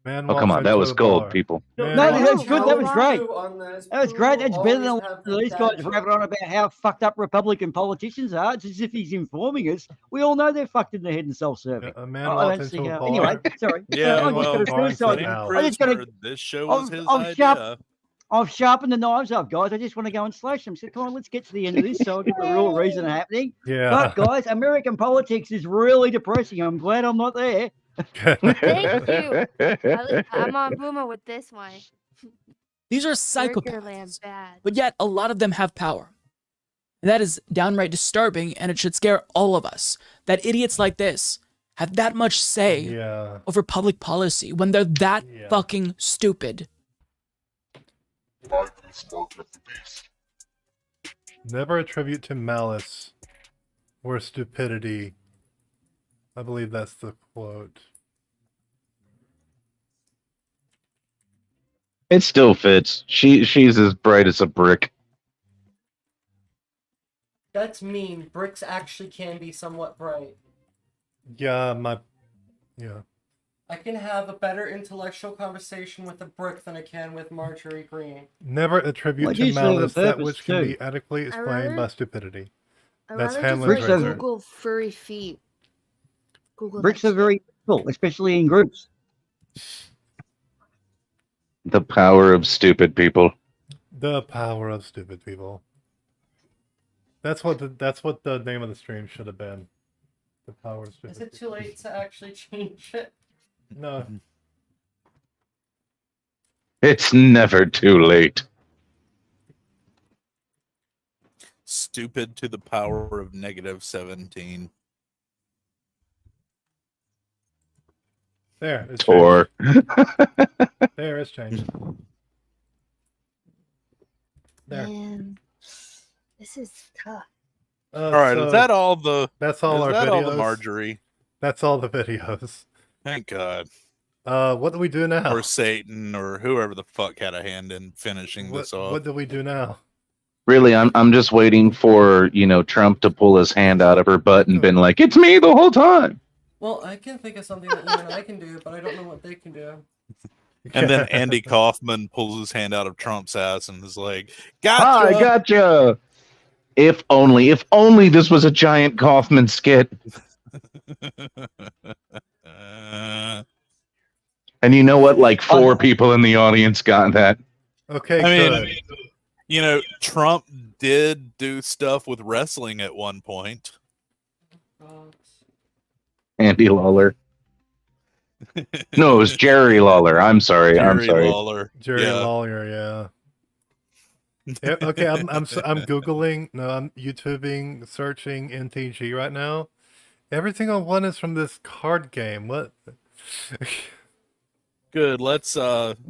Man Oh, come walks on. That into was a gold, bar. people. Man No, walks- that was good. That was great. That That was great. That's better than these guys rabbit on about how fucked up Republican politicians are. It's as if he's informing us. We all know they're fucked in the head and self-serving. A man I walks don't see into a how. bar. Anyway, sorry. Yeah, I just well, got a suicide. claim I just got prisoner. to. This show was his idea. I've sharpened the knives up, guys. I just want to go and slash them. So come on, let's get to the end of this so I get the real reason happening. Yeah. But guys, American politics is really depressing. I'm glad I'm not there. Thank you. I'm on Boomer with this one. These are Land psychopaths, bad. but yet a lot of them have power. And that is downright disturbing, and it should scare all of us that idiots like this have that much say over public policy when they're that fucking stupid. Never attribute to malice or stupidity. I believe that's the quote. It still fits. She's as bright as a brick. That's mean. Bricks actually can be somewhat bright. Yeah. I can have a better intellectual conversation with a brick than I can with Marjorie Green. Never attribute Well, to usually the malice that purpose, which can too. be adequately explained rather- by stupidity. I'd That's rather Hanlon's just razor. Google furry feet. Google Bricks that are very useful, especially in groups. The power of stupid people. The power of stupid people. That's what the name of the stream should have been. The power of stupid Is it too late to actually change it? No. It's never too late. Stupid to the power of -17. There, it's Or there, it's changed. There. Man, this is tough. All right, so is that all the? That's all is our that videos. all the Marjorie? That's all the videos. Thank God. What do we do now? Or Satan, or whoever the fuck had a hand in finishing this off. What do we do now? really, I'm just waiting for Trump to pull his hand out of her butt and been like, "It's me the whole time." Well, I can think of something that you and I can do, but I don't know what they can do. And then Andy Kaufman pulls his hand out of Trump's ass and is like, "Gotcha." Hi, gotcha. If only this was a giant Kaufman skit. And you know what? Like 4 people in the audience got that. Okay, I mean, Trump did do stuff with wrestling at one point. Andy Lawler. No, it was Jerry Lawler. I'm sorry. Jerry Lawler. Jerry Yeah. Lawler, yeah. Yeah, okay, I'm googling. No, I'm YouTubing, searching NTG right now. Everything I want is from this card game. What? Good. Let's What-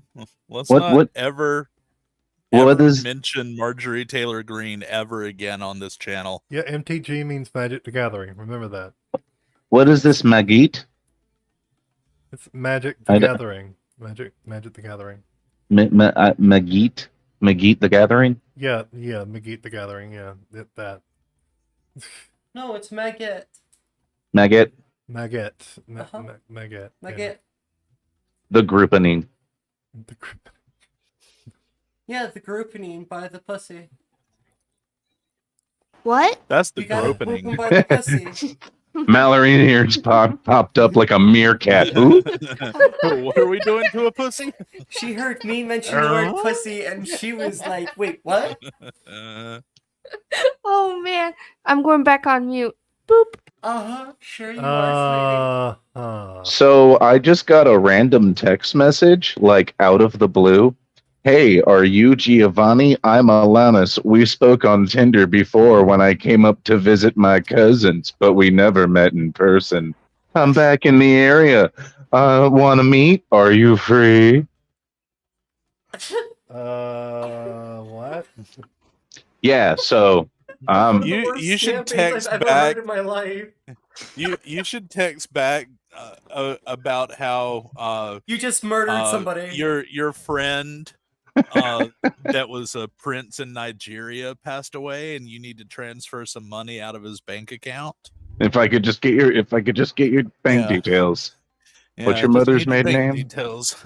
not ever What is? mention Marjorie Taylor Greene ever again on this channel. Yeah, MTG means Magic the Gathering. Remember that. What is this, Magit? It's Magic the Gathering. Magic the Gathering. Magit? Magit the Gathering? Yeah, Magit the Gathering. Yeah, that. No, it's Maggot. Maggot? Maggot. Uh-huh. Maggot. Maggot. The groupening. Yeah, the grouping by the pussy. What? That's the You gotta group 'em opening. by the pussy. Mallory ears popped up like a meerkat. Who? What are we doing to a pussy? She heard me mention the word pussy and she was like, wait, what? Oh man, I'm going back on mute. Boop. Uh-huh, sure you are, So I just got a random text message, like out of the blue. Hey, are you Giovanni? I'm Alanis. We spoke on Tinder before when I came up to visit my cousins, but we never met in person. I'm back in the area. Want to meet? Are you free? What? Yeah. So, You should Campaigns text I've ever back. heard in my life. You should text back about how You just murdered somebody. your friend that was a prince in Nigeria passed away, and you need to transfer some money out of his bank account. if I could just get your bank Yeah. details. What's Yeah, your just mother's need your maiden bank name? details.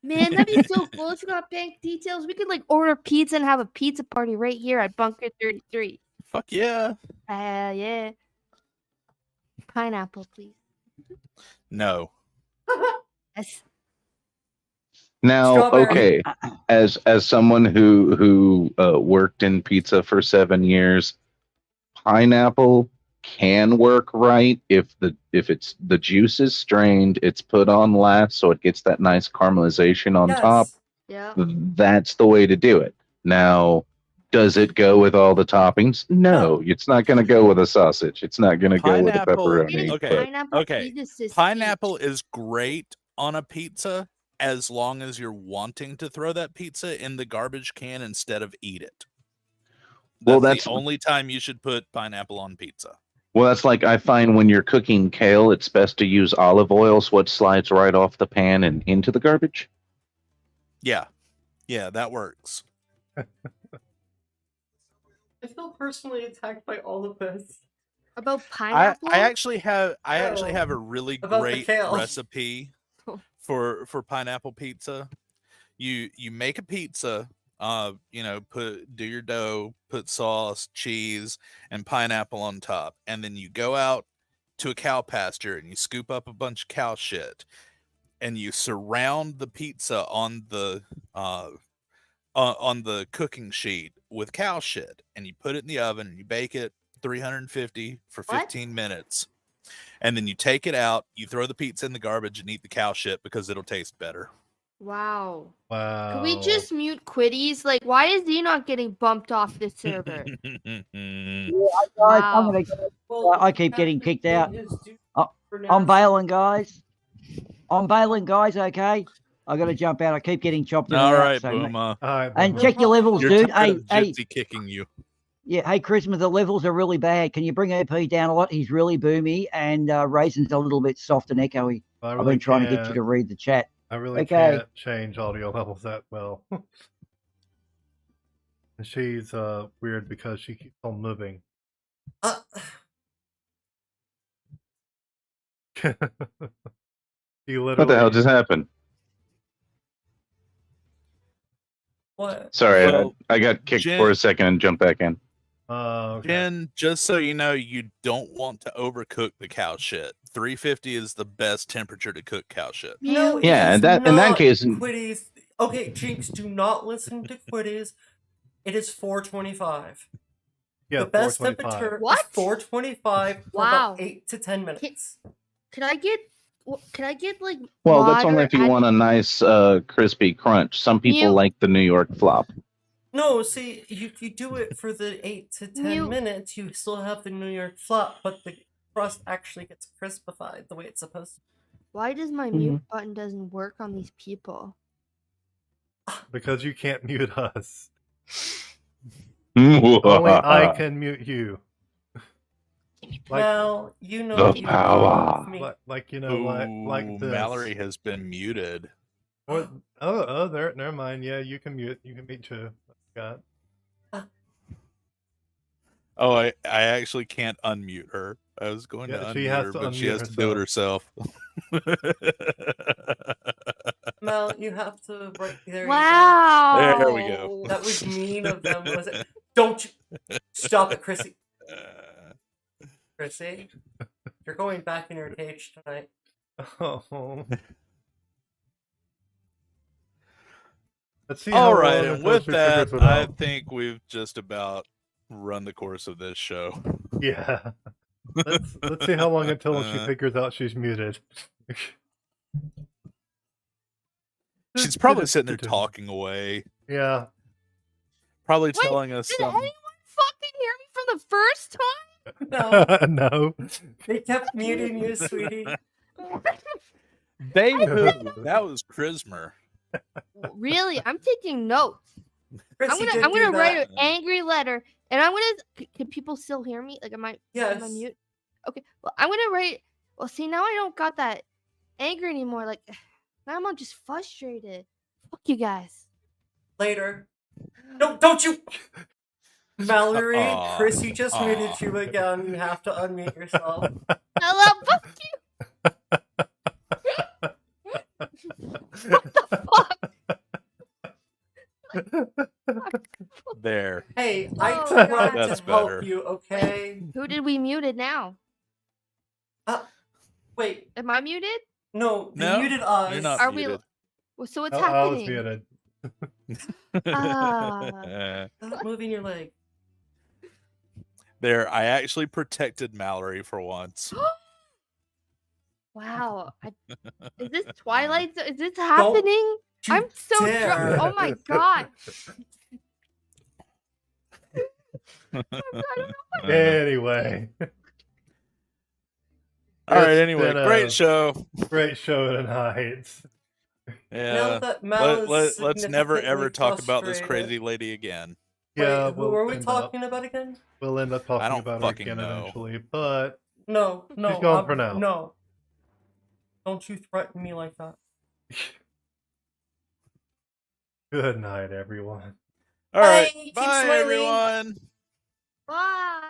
Man, that'd be so cool if you got bank details. We could like order pizza and have a pizza party right here at Bunker 33. Fuck yeah. Yeah. Pineapple, please. No. Yes. Now, Strawberry. okay, as someone who worked in pizza for 7 years, pineapple can work right if it's the juice is strained, it's put on last, so it gets that nice caramelization on top. Yeah. That's the way to do it. Now, does it go with all the toppings? No, it's not going to go with a sausage. It's not going to go with a Pineapple. pepperoni. Okay. But Okay. Pineapple is great on a pizza as long as you're wanting to throw that pizza in the garbage can instead of eat it. Well, That's the only time you should put pineapple on pizza. well, that's like I find when you're cooking kale, it's best to use olive oil so it slides right off the pan and into the garbage. Yeah. Yeah, that works. I feel personally attacked by all of this. About I pineapple? actually have a really About the great kale. recipe for pineapple pizza. You make a pizza, do your dough, put sauce, cheese, and pineapple on top, and then you go out to a cow pasture and you scoop up a bunch of cow shit, and you surround the pizza on the cooking sheet with cow shit, and you put it in the oven and you bake it 350 for 15 minutes. And then you take it out, you throw the pizza in the garbage and eat the cow shit because it'll taste better. Wow. Wow. Can we just mute Quitties? Like, why is he not getting bumped off the server? Yeah, guys, I'm gonna go. I keep getting kicked out. I'm bailing, guys. Okay, I got to jump out. I keep getting chopped in and All out. right, So Booma. and check your levels, You're dude. tired Hey, of Gypsy kicking you. Yeah, hey, Christmas, the levels are really bad. Can you bring AP down a lot? He's really boomy, and Raisin's a little bit soft and echoey. I've really been trying to get you can't- to read the chat. I really Okay. can't change audio levels that well. And she's weird because she keeps on moving. She literally. What the hell just happened? What? Sorry, Well, I got kicked Jen- for a second and jumped back in. Jen, just so you know, you don't want to overcook the cow shit. 350 is the best temperature to cook cow shit. No, Yeah, it is in that not, case- Quitties. Okay, Jinx, do not listen to Quitties. It is 425. Yeah, the best 425. temperature What? is 425 for Wow. about 8 to 10 minutes. Can I get like Well, that's only moderate if you want a nice crispy crunch. Some people Mute. like the New York flop. No, see, you do it for the 8 to 10 Mute. minutes, you still have the New York flop, but the crust actually gets crispified the way it's supposed to. Why does my mute button doesn't work on these people? Because you can't mute us. Only I can mute you. Well, you know The you power. love me. Like you know, like Ooh, this. Mallory has been muted. What? Oh, there. Never mind. Yeah, you can mute. You can mute too. Scott. Oh, I actually can't unmute her. I was going to Yeah, unmute she has her, to but she unmute has to do it herself. Mel, you have to. Right, there Wow. You go. There we go. That was mean of them, was it? Don't you stop it, Chrissy. Chrissy, you're going back in your cage tonight. Oh. Let's see. All how right, long and until with she that, figures it I out. think we've just about run the course of this show. Yeah. Let's see how long until she figures out she's muted. She's probably sitting there talking away. Yeah. Probably telling us Did something. anyone fucking hear me from the first time? No. No. They kept muting you, sweetie. They who? That was Chrismer. Really, I'm taking notes. Chrissy did I'm do gonna write that. an angry letter, and I'm gonna. Can people still hear me? Like, am I Yes. mute? Okay. Well, I'm gonna write. Well, see, now I don't got that anger anymore. Like, now I'm just frustrated. Fuck you guys. Later. No, don't you. Mallory, Aw, Chrissy just aw. muted you again. You have to unmute yourself. Hello, fuck There. Hey, I Oh, tried God. That's to help better. you, okay? Who did we muted now? Wait. Am I muted? No, they No, muted us. you're not Are muted. we? So what's Oh, I was happening? muted. Stop moving your leg. There, I actually protected Mallory for once. Wow. Is this Twilight? Is this happening? I'm so drunk. Oh my god. Anyway. All right, It's anyway, been great a show. Great show tonight. Yeah. that Mal is Let's never ever significantly talk about this frustrated. cady lady again. Yeah, Wait, who we'll are we end talking up, about again? We'll end up talking don't about her fucking again know. eventually, but No, she's gone for now. No. Don't you threaten me like that. Good night, everyone. All right, Keep bye smiling. everyone. Bye.